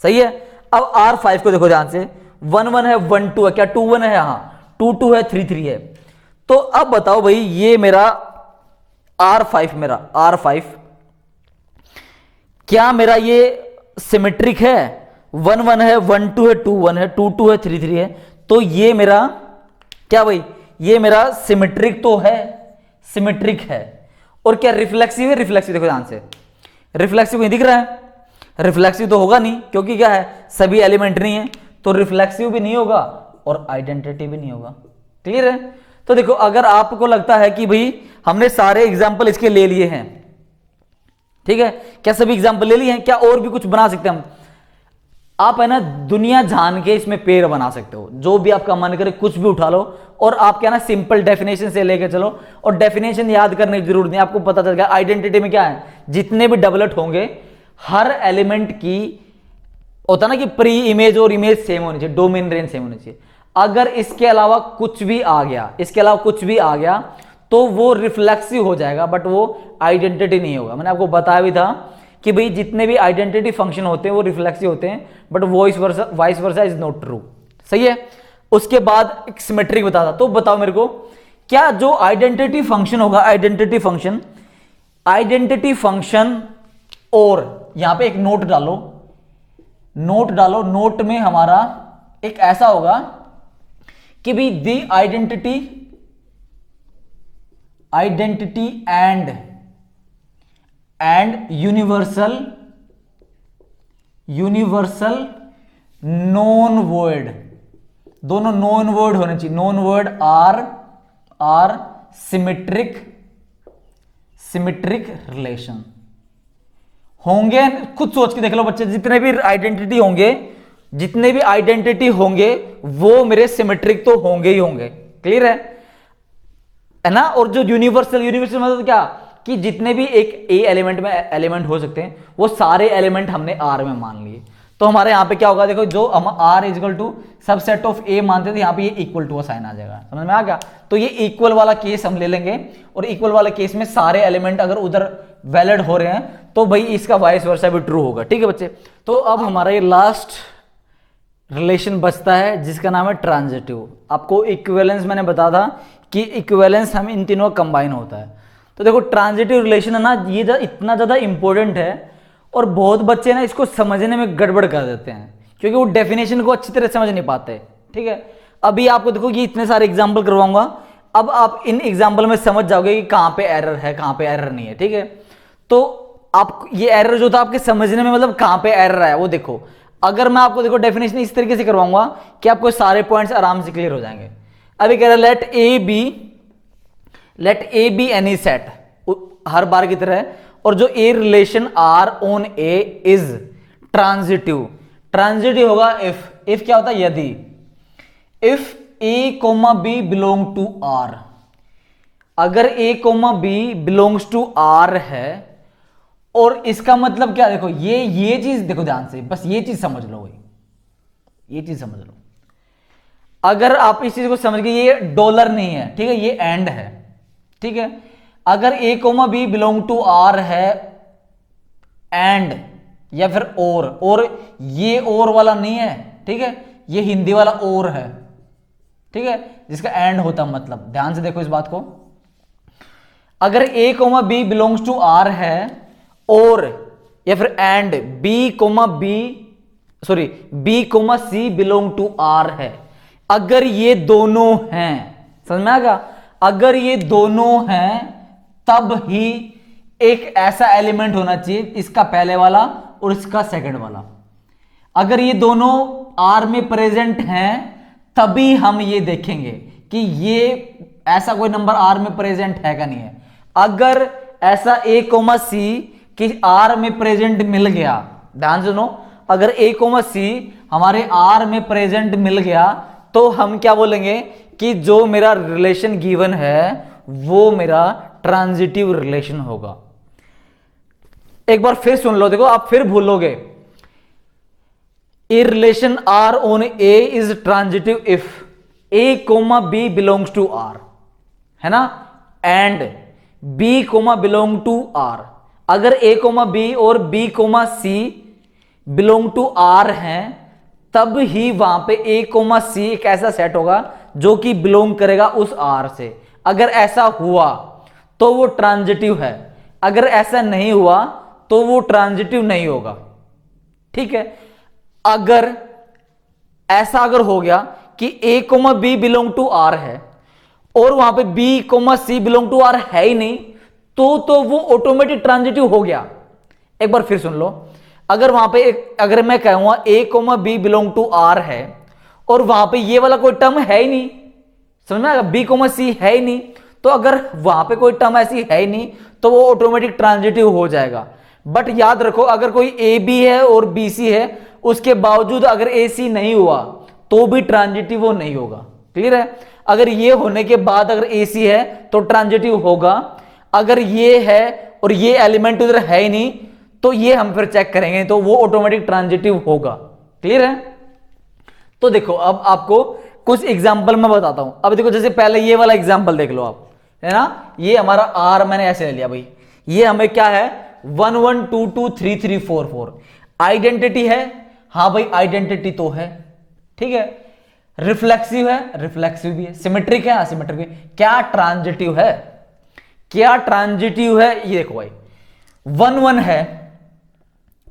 सही है? अब R5 को देखो ध्यान से, 1 1 है, 1 2 है, क्या 2 1 है? हाँ 2 2 है, 3 3 है, तो अब बताओ भाई ये मेरा R5, मेरा R5 क्या मेरा ये सिमेट्रिक है? 1 1 है, 1 2 है, 2 1 है, 2 2 है, 3 3 है, तो ये मेरा क्या भाई, ये मेरा सिमेट्रिक तो है, सिमेट्रिक है। और क्या रिफ्लेक्सिव है? रिफ्लेक्सिव देखो ध्यान से, रिफ्लेक्सिव नहीं दिख रहा है, रिफ्लेक्सिव तो होगा नहीं, क्योंकि क्या है, सभी एलिमेंट नहीं है, तो रिफ्लेक्सिव भी नहीं होगा और आइडेंटिटी भी नहीं होगा। क्लियर है? तो देखो अगर आपको लगता है कि भाई हमने सारे एग्जाम्पल इसके ले लिए हैं, ठीक है, क्या सभी एग्जाम्पल ले लिए हैं? क्या और भी कुछ बना सकते हैं हम? आप है ना दुनिया जान के इसमें पेड़ बना सकते हो, जो भी आपका मन करे कुछ भी उठा लो, और आप क्या ना सिंपल डेफिनेशन से लेके चलो, और डेफिनेशन याद करने की जरूरत नहीं, आपको पता चल गया आइडेंटिटी में क्या है, जितने भी डबलेट होंगे हर एलिमेंट की होता ना कि प्री इमेज और इमेज सेम होनी चाहिए, डोमेन रेंज सेम होनी चाहिए। अगर इसके अलावा कुछ भी आ गया, इसके अलावा कुछ भी आ गया, तो वो रिफ्लेक्सिव हो जाएगा, बट वो आइडेंटिटी नहीं होगा। मैंने आपको बताया भी था कि भाई जितने भी आइडेंटिटी फंक्शन होते हैं वो रिफ्लेक्सिव होते हैं, but vice versa is not true. सही है? उसके बाद एक सिमेट्रिक बताता, तो बताओ मेरे को, क्या जो आइडेंटिटी फंक्शन होगा, आइडेंटिटी फंक्शन और यहां पे एक नोट डालो, नोट डालो, नोट में हमारा एक ऐसा होगा कि भी the identity and universal non void, दोनों नॉन वर्ड होने चाहिए, non void are symmetric relation होंगे। खुद सोच के देख लो बच्चे, जितने भी आइडेंटिटी होंगे जितने भी आइडेंटिटी होंगे वो मेरे सिमेट्रिक तो होंगे ही होंगे। क्लियर है ना। और जो यूनिवर्सल मतलब क्या, कि जितने भी एक ए एलिमेंट में एलिमेंट हो सकते हैं वो सारे एलिमेंट हमने आर में मान लिए। तो हमारे यहां पे क्या होगा, देखो जो हम R is equal to subset of A मानते थे, यहां पे ये इक्वल टू का साइन आ जाएगा। समझ में आ गया। तो ये इक्वल वाला केस हम ले लेंगे, और इक्वल वाले केस में सारे एलिमेंट अगर उधर वैलिड हो रहे हैं तो भाई इसका वाइस वर्सा भी ट्रू होगा। ठीक है बच्चे। तो अब हमारा ये लास्ट रिलेशन बचता है जिसका नाम है ट्रांजिटिव। आपको इक्विवेलेंस मैंने बताया था कि इक्विवेलेंस हम इन तीनों का कंबाइन होता है। तो देखो ट्रांजिटिव रिलेशन है ना, ये इतना ज्यादा इंपॉर्टेंट है और बहुत बच्चे ना इसको समझने में गड़बड़ कर देते हैं क्योंकि वो डेफिनेशन को अच्छी तरह समझ नहीं पाते। ठीक है। अभी आपको देखो ये इतने सारे एग्जाम्पल करवाऊंगा, अब आप इन एग्जाम्पल में समझ जाओगे कि कहां पे एरर है कहां पे एरर नहीं है। ठीक है। तो आप ये एरर जो था आपके समझने में, मतलब कहां पे एरर है वो देखो। अगर मैं आपको देखो डेफिनेशन इस तरीके से करवाऊंगा कि आपको सारे पॉइंट्स आराम से क्लियर हो जाएंगे। अभी कह रहा है let A B any set, हर बार की तरह, और जो A relation R on A is transitive. Transitive होगा इफ क्या होता है, यदि if A comma B belong to R. अगर A comma B belongs to R है, और इसका मतलब क्या, देखो ये चीज देखो ध्यान से, बस ये चीज समझ लो भाई, ये चीज समझ लो। अगर आप इस चीज को समझ गए, ये डॉलर नहीं है, ठीक है, ये एंड है। ठीक है। अगर A comma B belong to R है एंड या फिर और ये और वाला नहीं है। ठीक है। ये हिंदी वाला और है। ठीक है, जिसका एंड होता मतलब, ध्यान से देखो इस बात को। अगर A comma B belongs to R है और या फिर and B comma C belong to R है, अगर ये दोनों हैं, समझ में आ गया, अगर ये दोनों हैं तब ही एक ऐसा एलिमेंट होना चाहिए, इसका पहले वाला और इसका सेकंड वाला। अगर ये दोनों आर में प्रेजेंट हैं तभी हम ये देखेंगे कि ये ऐसा कोई नंबर आर में प्रेजेंट है क्या नहीं है। अगर ऐसा ए कोमा सी कि आर में प्रेजेंट मिल गया, ध्यान सुनो, अगर ए कोमा सी हमारे आर में प्रेजेंट मिल गया तो हम क्या बोलेंगे कि जो मेरा रिलेशन गिवन है वो मेरा ट्रांजिटिव रिलेशन होगा। एक बार फिर सुन लो, देखो आप फिर भूलोगे। A relation R on A is transitive if A comma B belongs to R, है ना, and B comma belong to R. अगर ए कोमा बी और B comma C belong to R हैं तब ही वहां पे ए कोमा सी एक ऐसा सेट होगा जो कि बिलोंग करेगा उस आर से। अगर ऐसा हुआ तो वो ट्रांजिटिव है, अगर ऐसा नहीं हुआ तो वो ट्रांजिटिव नहीं होगा। ठीक है। अगर ऐसा अगर हो गया कि A comma B belong to R है और वहां पे B comma C belong to R है ही नहीं, तो वो ऑटोमेटिक ट्रांजिटिव हो गया। एक बार फिर सुन लो, अगर वहां पे अगर मैं कहूंगा A comma B belong to R है और वहां पे ये वाला कोई टर्म है ही नहीं, समझ में आएगा, बी कोमा सी है ही नहीं, तो अगर वहां पे कोई टर्म ऐसी है ही नहीं तो वो ऑटोमेटिक ट्रांजिटिव हो जाएगा। बट याद रखो, अगर कोई ए बी है और बी सी है, उसके बावजूद अगर ए सी नहीं हुआ तो भी ट्रांजिटिव वो नहीं होगा। क्लियर है। अगर ये होने के बाद अगर ए सी है तो ट्रांजिटिव होगा, अगर ये है और ये एलिमेंट उधर है ही नहीं तो ये हम फिर चेक करेंगे तो वो ऑटोमेटिक ट्रांजिटिव होगा। क्लियर है। तो देखो अब आपको कुछ एग्जांपल मैं बताता हूं। अब देखो जैसे पहले ये वाला एग्जांपल देख लो आप, है ना, ये हमारा आर मैंने ऐसे ले लिया भाई, ये हमें क्या है 1 1 2 2 3 3 4 4 आइडेंटिटी है। हाँ भाई आइडेंटिटी तो है। ठीक है। रिफ्लेक्सिव है, रिफ्लेक्सिव भी है, सिमेट्रिक है, असिमेट्रिक भी। क्या ट्रांजिटिव है, क्या ट्रांजिटिव है, ये देखो भाई 1 1 है,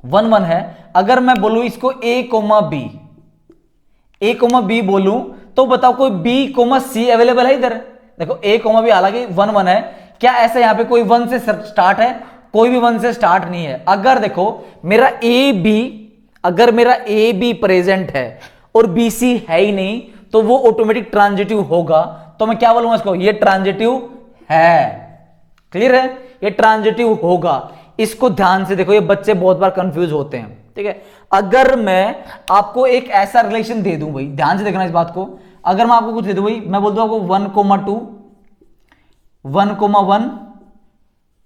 1 1 है। अगर मैं बोलूं इसको ए कोमा बी बोलूं तो बताओ कोई बी कोमा सी अवेलेबल है इधर। देखो ए कोमा बी हालांकि 1 1 है, क्या ऐसा यहां पे कोई 1 से स्टार्ट है, कोई भी 1 से स्टार्ट नहीं है। अगर देखो मेरा अगर मेरा ए बी प्रेजेंट है और बी सी है ही नहीं तो वो ऑटोमेटिक ट्रांजिटिव होगा। तो मैं क्या बोलूंगा इसको, ये ट्रांजिटिव है। क्लियर है, ये ट्रांजिटिव होगा। इसको ध्यान से देखो, ये बच्चे बहुत बार कंफ्यूज होते हैं। ठीक है। अगर मैं आपको एक ऐसा रिलेशन दे दूं भाई, ध्यान से देखना इस बात को, अगर मैं आपको कुछ दे दूं भाई, मैं बोल दूं आपको 1,2 1,1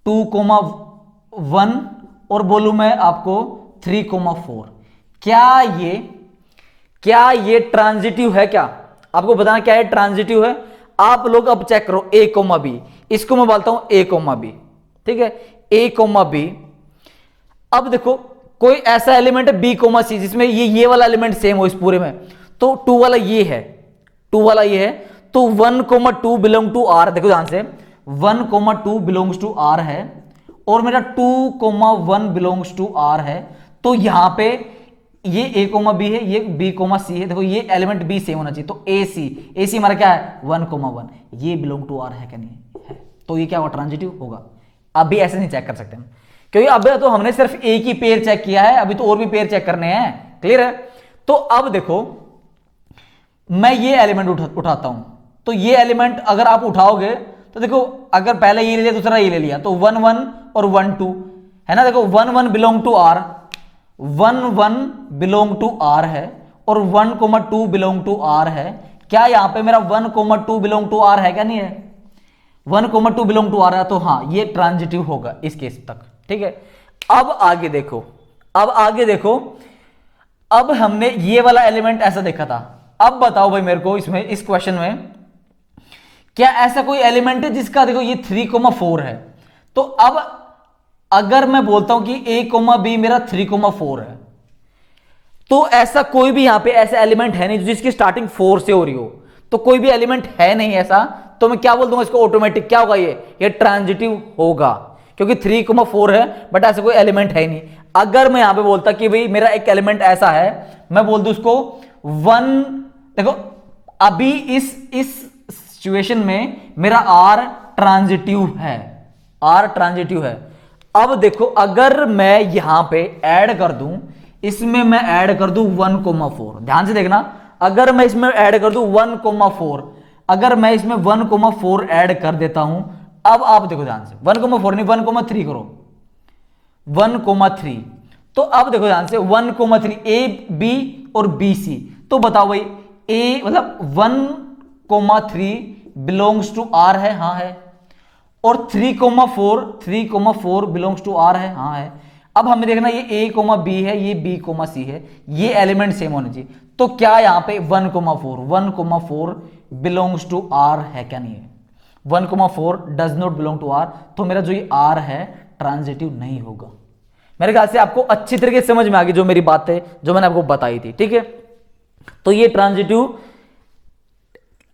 2,1 और बोलूं मैं आपको 3,4, क्या ये ट्रांजिटिव है? क्या आपको बताना क्या ये ट्रांजिटिव है? आप लोग अब चेक करो a, b, इसको मैं बोलता हूं a, b, ठीक है, a, b। अब देखो कोई ऐसा एलिमेंट है b, c जिसमें ये वाला एलिमेंट सेम हो इस पूरे में, तो 2 वाला ये है, 2 वाला ये है, तो 1,2 बिलोंग टू r। देखो ध्यान से, 1,2 बिलोंग्स टू r है और मेरा 2,1 बिलोंग्स टू r है, तो यहां पे ये a, b है, ये b, c है। देखो ये एलिमेंट b सेम होना चाहिए, तो ac हमारा क्या है 1,1, ये बिलोंग टू r है क्या? नहीं है, तो ये क्या होगा? ट्रांजिटिव होगा। अभी ऐसे नहीं चेक कर सकते हम, क्योंकि अभी तो हमने सिर्फ एक ही पेयर चेक किया है, अभी तो और भी पेयर चेक करने हैं। क्लियर है? तो अब देखो मैं ये एलिमेंट उठाता हूं, तो ये एलिमेंट अगर आप उठाओगे तो देखो, अगर पहले ये ले लिया दूसरा ये ले लिया, तो 1,1 और 1,2 है ना। देखो 1,1 belong to r, 1,1 belong to r है और 1,2 बिलोंग टू r है। क्या यहां पे मेरा 1,2 बिलोंग टू r है क्या? नहीं है, 1,2 बिलोंग टू r है, तो हाँ ये ट्रांजिटिव होगा इस केस तक। ठीक है, अब आगे देखो, अब हमने ये वाला एलिमेंट ऐसा देखा था। अब बताओ भाई मेरे को इसमें, इस क्वेश्चन में क्या ऐसा कोई एलिमेंट है जिसका देखो ये 3,4 है? तो अब अगर मैं बोलता हूं कि a, b मेरा 3,4 है, तो ऐसा कोई भी यहां पे ऐसा एलिमेंट है नहीं जिसकी स्टार्टिंग 4 से हो रही हो, तो कोई भी एलिमेंट है नहीं ऐसा, तो मैं क्या बोल दूंगा इसको? ऑटोमेटिक क्या होगा? ये ट्रांजिटिव होगा, क्योंकि 3,4 है बट ऐसा कोई एलिमेंट है नहीं। अगर मैं यहां पे बोलता कि भाई मेरा एक एलिमेंट ऐसा है, मैं बोल दूं उसको 1, देखो अभी इस सिचुएशन में मेरा r ट्रांजिटिव है, r ट्रांजिटिव है। अब देखो अगर मैं यहां पे ऐड कर दूं, इसमें मैं ऐड कर दूं 1,4, ध्यान से देखना, अगर मैं इसमें ऐड कर दूं 1,4, अगर मैं इसमें 1,4 ऐड कर देता हूं, अब आप देखो ध्यान से, 1,4 नहीं 1,3 करो, 1,3, तो अब देखो ध्यान से 1,3 a, b और b, c, तो बताओ भाई a मतलब 1,3 बिलोंग्स टू r है? हाँ है। और 3,4 बिलोंग्स टू r है? हाँ है। अब हमें देखना ये a, b है, ये b, c है, ये एलिमेंट सेम होने चाहिए, तो क्या यहां पे 1,4 बिलोंग्स टू r है क्या? नहीं है, 1,4 does not belong to r, तो मेरा जो ये r है ट्रांजिटिव नहीं होगा। मेरे ख्याल से आपको अच्छी तरीके से समझ में आ गई जो मेरी बात है, जो मैंने आपको बताई थी। ठीक है, तो ये ट्रांजिटिव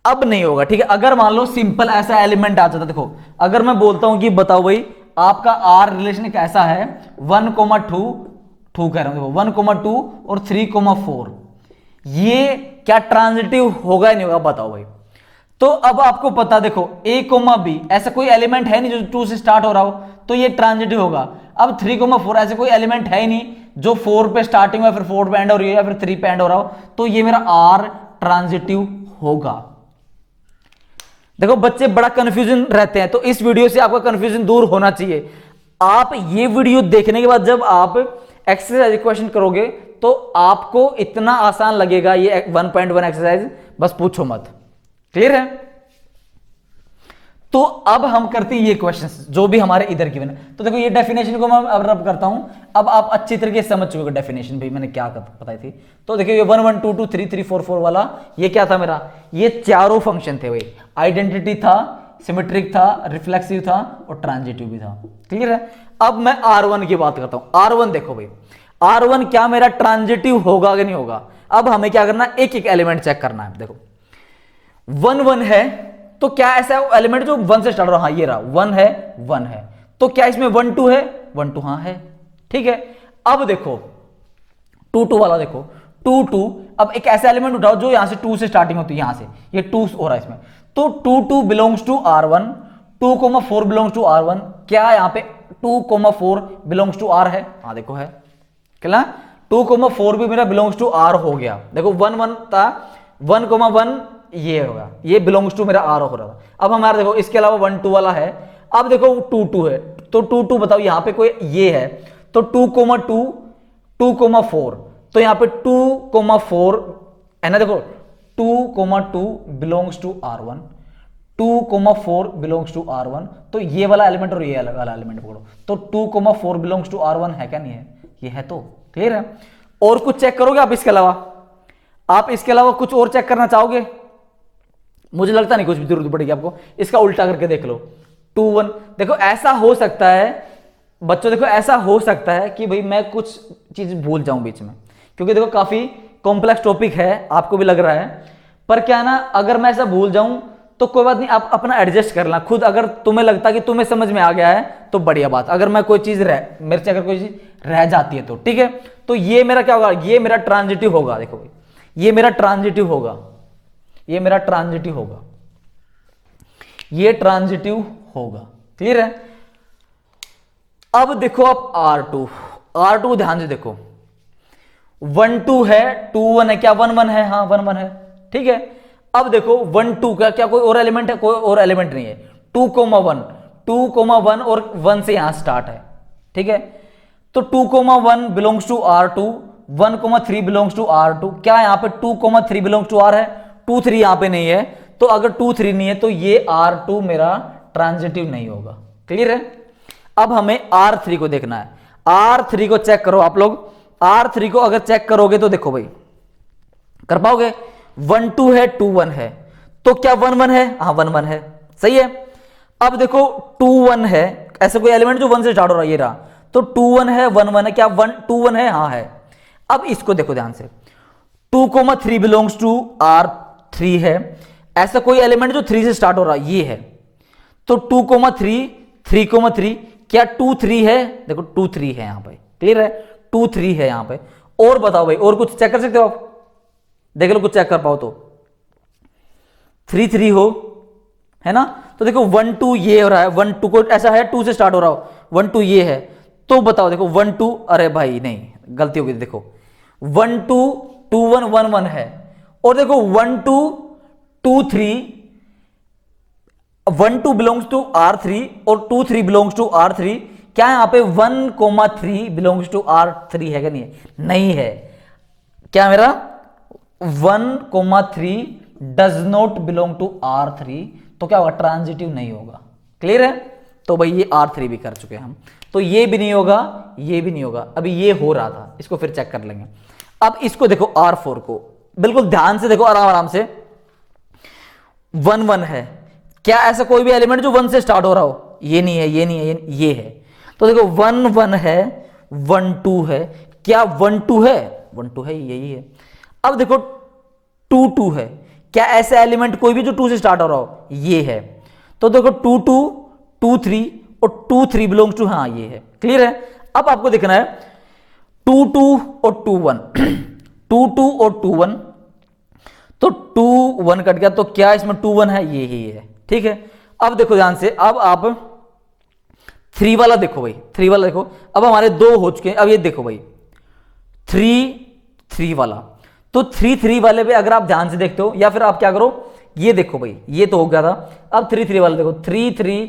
अब नहीं होगा। ठीक है, अगर मान लो सिंपल ऐसा एलिमेंट आ जाता, देखो अगर मैं बोलता हूं कि बताओ भाई आपका r रिलेशन कैसा है, 1,2 कह रहा हूं, देखो 1,2 और 3,4, ये क्या ट्रांजिटिव होगा या नहीं होगा? बताओ भाई। तो अब आपको पता, देखो a, b ऐसा कोई एलिमेंट है नहीं जो 2 से स्टार्ट हो रहा हो, तो ये ट्रांजिटिव होगा। अब 3,4 ऐसे कोई एलिमेंट है ही नहीं जो 4 पे स्टार्टिंग में, फिर 4 पे एंड हो रही है, या फिर 3 पे एंड हो रहा हो, तो ये मेरा r ट्रांजिटिव होगा। देखो बच्चे बड़ा कंफ्यूजन रहते हैं, तो इस वीडियो से आपका कंफ्यूजन दूर होना चाहिए। आप ये वीडियो देखने के बाद जब आप एक्सरसाइज इक्वेशन करोगे तो आपको इतना आसान लगेगा ये 1.1 एक्सरसाइज, बस पूछो मत। क्लियर है? तो अब हम करते हैं ये क्वेश्चंस जो भी हमारे इधर गिवन है। तो देखो ये डेफिनेशन को मैं अब रब करता हूं, अब आप अच्छी तरीके से समझ चुके हो डेफिनेशन भाई मैंने क्या बताई थी। तो देखिए ये 1, 1, 2, 2, 3, 3, 4, 4 वाला ये क्या था मेरा? ये चारों फंक्शन थे भाई, आइडेंटिटी था, सिमेट्रिक था, रिफ्लेक्सिव था और ट्रांजिटिव भी था। क्लियर है? अब मैं R1 की बात करता हूं। R1 देखो भाई, R1 क्या मेरा ट्रांजिटिव होगा कि नहीं होगा? अब हमें क्या करना, एक एक एलिमेंट चेक करना है। देखो 1, 1 है, तो क्या ऐसा एलिमेंट जो 1 से स्टार्ट हो रहा? हाँ ये रहा 1 है, 1 है, तो क्या इसमें 1, 2 है? 1, 2 हाँ है। ठीक है, अब देखो 2, 2 वाला, देखो 2, 2, अब एक ऐसा एलिमेंट उठाओ जो यहां से 2 से स्टार्टिंग होती है, यहां से ये 2 हो रहा है इसमें, तो 2, 2 belongs to R1, 2,4 belongs to R1, क्या यहां पे 2,4 बिलोंग्स टू R है? हाँ देखो है, क्या 2,4 भी मेरा बिलोंग्स टू R हो गया। देखो 1, 1 था, 1,1 ये होगा, ये बिलोंग्स टू मेरा R हो रहा था। अब हमारा देखो इसके अलावा 1, 2 वाला है, अब देखो 2, 2 है, तो 2, 2 बताओ यहां पे कोई ये है, तो 2,2 2,4, तो यहां पे 2,4 है ना, देखो 2,2 belongs to R1, 2,4 belongs to R1, तो ये वाला एलिमेंट और ये वाला एलिमेंट पकड़ो, तो 2,4 बिलोंग्स टू R1 है क्या, नहीं है, ये है, तो क्लियर है। और कुछ चेक करोगे आप इसके अलावा? आप इसके अलावा कुछ और चेक करना चाहोगे? मुझे लगता नहीं कुछ भी जरूरत पड़ेगी आपको। इसका उल्टा करके देख लो, 2,1। देखो ऐसा हो सकता है बच्चों, देखो ऐसा हो सकता है कि भाई मैं कुछ चीज भूल जाऊं बीच में, क्योंकि देखो काफी कॉम्प्लेक्स टॉपिक है, आपको भी लग रहा है, पर क्या ना, अगर मैं ऐसा भूल जाऊं तो कोई बात नहीं, आप अपना एडजस्ट कर लेना खुद। अगर तुम्हें लगता है कि तुम्हें समझ में आ गया है तो बढ़िया बात, अगर मैं कोई चीज मेरे से अगर कोई चीज रह जाती है तो ठीक है। तो ये मेरा क्या होगा, ये मेरा ट्रांजिटिव होगा, देखो भाई ये मेरा ट्रांजिटिव होगा, ये मेरा ट्रांजिटिव होगा, ये ट्रांजिटिव होगा, क्लियर है। अब देखो आप R2 ध्यान से देखो, 1,2 है, 2,1 है, क्या 1,1 है, हाँ 1,1 है, ठीक है। अब देखो 1,2 का क्या कोई और एलिमेंट है, कोई और एलिमेंट नहीं है। 2,1 और 1 से यहां स्टार्ट है, ठीक है। तो 2,1 belongs to R2, 1,3 belongs to R2, क्या यहां पे 2,3 बिलोंग्स टू R है, 2,3 यहां पे नहीं है, तो अगर 2,3 नहीं है तो ये R2 मेरा ट्रांजिटिव नहीं होगा, क्लियर है। अब हमें R3 को देखना है, R3 को चेक करो आप लोग। R3 को अगर चेक करोगे तो देखो भाई, कर पाओगे? 1,2 है, 2,1 है, तो क्या 1,1 है, हाँ 1,1 है, सही है। अब देखो 2,1 है, ऐसा कोई एलिमेंट जो 1 से स्टार्ट हो रहा है, ये रहा, तो 2,1 है, 1,1 है, क्या 2,1 है, हाँ है। अब इसको देखो ध्यान से, 2,3 बिलोंग्स टू R3 है, ऐसा कोई एलिमेंट जो 3 से स्टार्ट हो रहा है, ये है, तो 2,3 3,3 क्या 2,3 है, देखो 2,3 है यहां पे, क्लियर है, 2,3 है यहां पे। और बताओ भाई, और कुछ चेक कर सकते हो आप, देख लो कुछ चेक कर पाओ तो, 3,3 हो, है ना, तो देखो 1,2 ये हो रहा है, 1,2 को ऐसा है 2 से स्टार्ट हो रहा हो, 1,2 ये है, तो बताओ देखो 1,2, अरे भाई नहीं गलती हो गई, देखो 1,2 2,1 1,1 है, और देखो 1,2 2,3 1,2 बिलोंग्स टू R3 और 2,3 बिलोंग्स टू R3, क्या यहां पे 1,3 बिलोंग्स टू R3 है क्या, नहीं है, नहीं है, क्या मेरा 1,3 does not belong to R3, तो क्या होगा, ट्रांजिटिव नहीं होगा, क्लियर है। तो भाई ये R3 भी कर चुके हैं हम, तो ये भी नहीं होगा, ये भी नहीं होगा, अभी ये हो रहा था, इसको फिर चेक कर लेंगे। अब इसको देखो R4 को, बिल्कुल ध्यान से देखो, आराम आराम से, 1,1 है, क्या ऐसा कोई भी एलिमेंट जो 1 से स्टार्ट हो रहा हो, ये नहीं है, ये नहीं है, ये है, तो देखो 1,1 है, 1,2 है, क्या 1,2 है, 1,2 है, यही है। अब देखो 2,2 है, क्या ऐसा एलिमेंट कोई भी जो 2 से स्टार्ट हो रहा हो, ये है, तो देखो 2,2 2,3 और 2,3 बिलोंग्स टू, हाँ ये है, क्लियर है। अब आपको देखना है 2,2 और 2,1 2,2 और 2,1, तो 2,1 कट गया, तो क्या इसमें 2,1 है, ये ही है, ठीक है। अब देखो ध्यान से, अब आप 3 वाला देखो भाई, 3 वाला देखो, अब हमारे 2 हो चुके हैं, अब ये देखो भाई 3 वाला, तो 3 वाले पे अगर आप ध्यान से देखते हो, या फिर आप क्या करो, ये देखो भाई, ये तो हो गया था, अब 3 वाला देखो, 3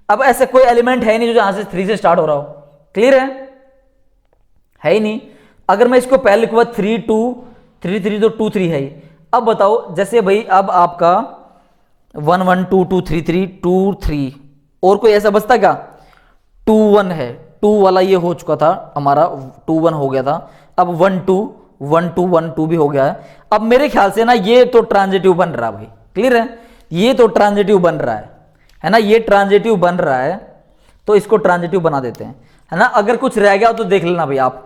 अब ऐसा कोई एलिमेंट है नहीं जो जहां से 3 से स्टार्ट हो रहा हो, क्लियर है ही नहीं। अगर मैं इसको पहले लिखूंगा 3,2 3,3, तो 2,3 है ही। अब बताओ, जैसे भाई अब आपका 1,1 2,2 3,3 2,3, और कोई ऐसा बचता क्या, 2,1 है, 2 वाला ये हो चुका था हमारा, 2,1 हो गया था, अब 1,2 1,2 1,2 भी हो गया है। अब मेरे ख्याल से ना ये तो ट्रांजिटिव बन रहा है भाई, क्लियर है, ये तो ट्रांजिटिव बन रहा है ना, ये ट्रांजिटिव बन रहा है, तो इसको ट्रांजिटिव बना देते हैं, है ना। अगर कुछ रह गया हो तो देख लेना भाई आप,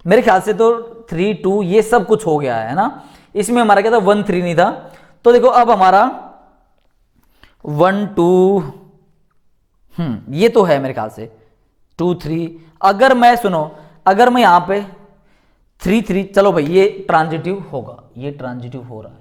मेरे ख्याल से तो 3 2 ये सब कुछ हो गया है ना, इसमें हमारा क्या था 1 3 नहीं था, तो देखो अब हमारा 1 2 ये तो है मेरे ख्याल से 2 3, अगर मैं सुनो, अगर मैं यहां पे 3 3, चलो भाई ये ट्रांजिटिव होगा, ये ट्रांजिटिव हो रहा है।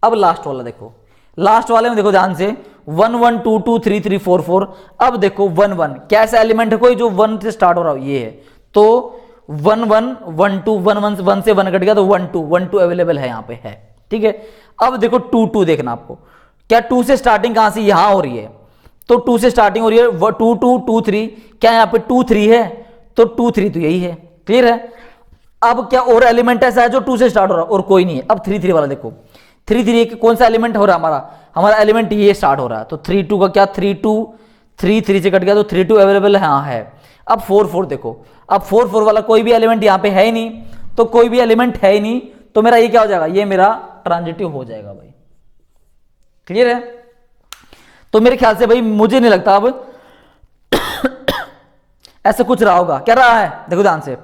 अब लास्ट वाला देखो, लास्ट वाले में देखो ध्यान से, 1 1 2 2 3 3 4 4, अब देखो 1 1, कैसा एलिमेंट है कोई जो 1 से स्टार्ट हो रहा हो, ये है, तो 1 1 1 2 1 1 1 से 1 कट गया, तो 1 2 अवेलेबल है यहाँ पे है, ठीक है। अब देखो 2 2 देखना आपको, क्या 2 से स्टार्टिंग कहां से, यहां हो रही है, तो 2 से स्टार्टिंग हो रही है, 2 2 2 3, क्या यहाँ पे 2 3 है, तो 2 3 तो यही है, क्लियर है। अब क्या और एलिमेंट ऐसा है जो 2 से स्टार्ट हो रहा है? और कोई नहीं है। अब 3 3 वाला देखो, 3 3 कौन सा एलिमेंट हो रहा है हमारा एलिमेंट ये स्टार्ट हो रहा है। तो 3 2 का क्या, 3 2 3 3 से कट गया तो 3 2 अवेलेबल है, हाँ है। अब 4 4 देखो, अब 4 4 वाला कोई भी एलिमेंट यहाँ पे है ही नहीं, तो कोई भी एलिमेंट है ही नहीं, तो मेरा ये क्या हो जाएगा, ये मेरा ट्रांजिटिव हो जाएगा भाई। क्लियर है? तो मेरे ख्याल से भाई मुझे नहीं लगता अब ऐसा कुछ रहा होगा। क्या रहा है देखो ध्यान से,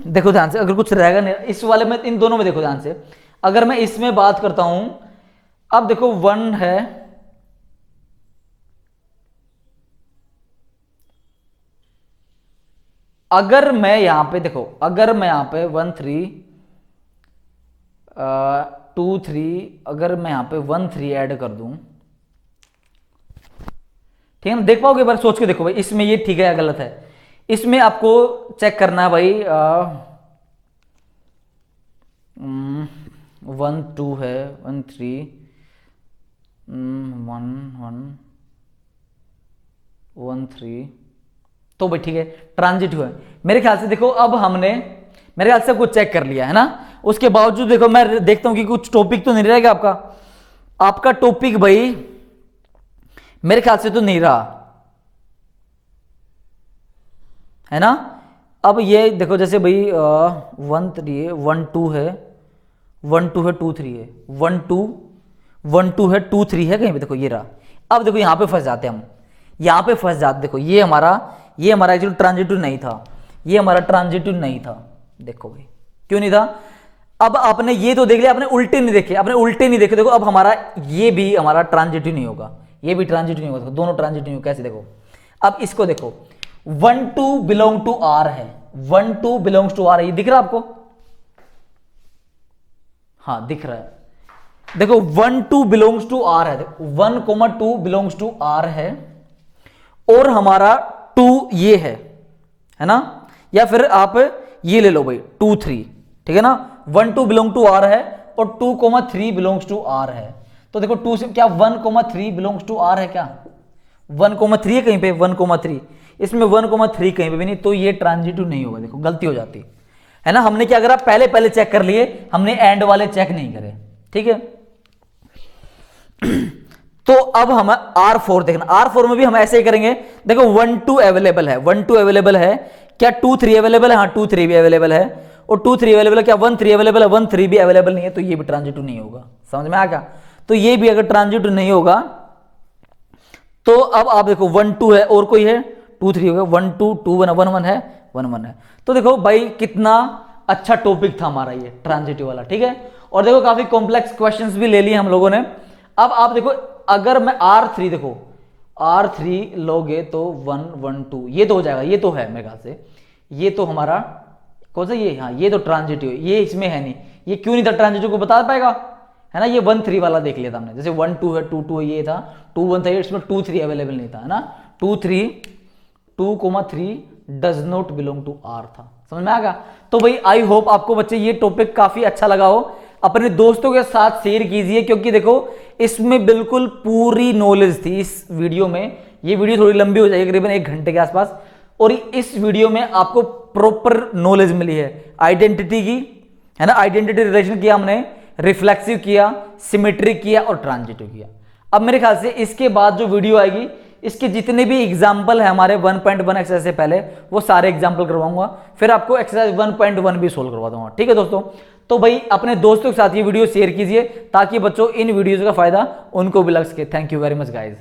देखो ध्यान से, अगर कुछ रहेगा नहीं इस वाले में, इन दोनों में देखो ध्यान से, अगर मैं इसमें बात करता हूं, अब देखो 1 है, अगर मैं यहां पे देखो, अगर मैं यहां पे 1 3 2 3, अगर मैं यहां पे 1 3 ऐड कर दूं, ठीक है ना, देख पाओगे एक बार सोच के देखो भाई, इसमें ये ठीक है या गलत है, इसमें आपको चेक करना है भाई। 1 2 है, 1 3 1 1 1 3, तो भाई ठीक है ट्रांजिटिव है मेरे ख्याल से। देखो अब हमने मेरे ख्याल से कुछ चेक कर लिया है ना, उसके बावजूद देखो मैं देखता हूं कि कुछ टॉपिक तो नहीं रहेगा आपका टॉपिक भाई मेरे ख्याल से तो नहीं रहा है ना। अब ये देखो जैसे भाई 1 3 है, 1 2 है, 1 2 है, 2 3 है, 1 2 1 2 है, 2 3 है, कहीं पे देखो ये रहा। अब देखो यहां पे फंस जाते हम, यहां पे फंस जाते, देखो ये हमारा एक्चुअली ट्रांजिटिव नहीं था, ये हमारा ट्रांजिटिव नहीं था। देखो भाई क्यों नहीं था, अब आपने ये तो देख लिया, आपने उल्टे नहीं देखे, देखो अब हमारा ये भी हमारा ट्रांजिटिव नहीं होगा, ये भी ट्रांजिटिव नहीं होगा, दोनों ट्रांजिटिव नहीं होगा। कैसे देखो, अब इसको देखो 1 2 बिलोंग टू आर है, 1 2 बिलोंग्स टू आर है, ये दिख रहा है आपको? हाँ दिख रहा है, देखो 1 2 बिलोंग्स टू आर है, 1 2 बिलोंग्स टू आर है, और हमारा 2 ये है ना, या फिर आप ये ले लो भाई 2 3, ठीक है ना, 1 2 बिलोंग टू आर है और 2 3 बिलोंग्स टू आर है। तो देखो 2 से क्या 1 3 बिलोंग्स टू आर है, क्या 1 3 है कहीं पे, 1 3, इसमें 1 3 कहीं पे भी नहीं, तो ये ट्रांजिटिव नहीं होगा। देखो गलती हो जाती है ना, हमने क्या करा, पहले चेक कर लिए, हमने एंड वाले चेक नहीं करे, ठीक है। तो अब हम R4 देखना, R4 में भी हम ऐसे ही करेंगे। देखो 1 2 अवेलेबल है, 1 2 अवेलेबल है, क्या 2 3 अवेलेबल है? हाँ 2 3 भी अवेलेबल है, और 2 3 अवेलेबल है, क्या 1 3 अवेलेबल है? 1 3 भी अवेलेबल नहीं है, तो ये भी ट्रांजिटिव नहीं होगा। समझ में आ गया? तो ये भी अगर ट्रांजिटिव नहीं होगा, तो अब आप देखो 1 2 है और कोई है 2 3 हो गया, 1 2 2 1 1 1 है, 1 1 है। तो देखो भाई कितना अच्छा टॉपिक था हमारा ये ट्रांजिटिव वाला, ठीक है। और देखो काफी कॉम्प्लेक्स क्वेश्चंस भी ले लिए हम लोगों ने। अब आप देखो अगर मैं R3 देखो, R3 लोगे तो 1 1 2 ये तो हो जाएगा, ये तो है मेरे ख्याल से, ये तो हमारा कौन सा ये, हाँ ये तो ट्रांजिटिव, ये इसमें है नहीं, ये क्यों नहीं था ट्रांजिटिव को बता पाएगा, है ना। ये 1 3 वाला देख लिया था हमने, जैसे 1 2 है, 2 2 है, ये था 2 1 था, इसमें 2 3 अवेलेबल नहीं था, है ना। 2 3 does not belong to R था। समझ में आ गया? तो भाई आई होप आपको बच्चे ये टॉपिक काफी अच्छा लगा हो, अपने दोस्तों के साथ शेयर कीजिए, क्योंकि देखो इसमें बिल्कुल पूरी नॉलेज थी इस वीडियो में। ये वीडियो थोड़ी लंबी हो जाएगी, करीबन 1 घंटे के आसपास, और इस वीडियो में आपको प्रॉपर नॉलेज मिली है आइडेंटिटी की, है ना। आइडेंटिटी रिलेशन किया हमने, रिफ्लेक्सिव किया, सिमेट्रिक किया और ट्रांजिटिव किया। अब मेरे ख्याल से इसके बाद जो वीडियो आएगी, इसके जितने भी एग्जाम्पल है हमारे 1.1 एक्सरसाइज से पहले, वो सारे एग्जाम्पल करवाऊंगा, फिर आपको एक्सरसाइज 1.1 भी सोल्व करवा दूंगा, ठीक है दोस्तों। तो भाई अपने दोस्तों के साथ ये वीडियो शेयर कीजिए, ताकि बच्चों इन वीडियोज का फायदा उनको भी लग सके। Thank you very much guys.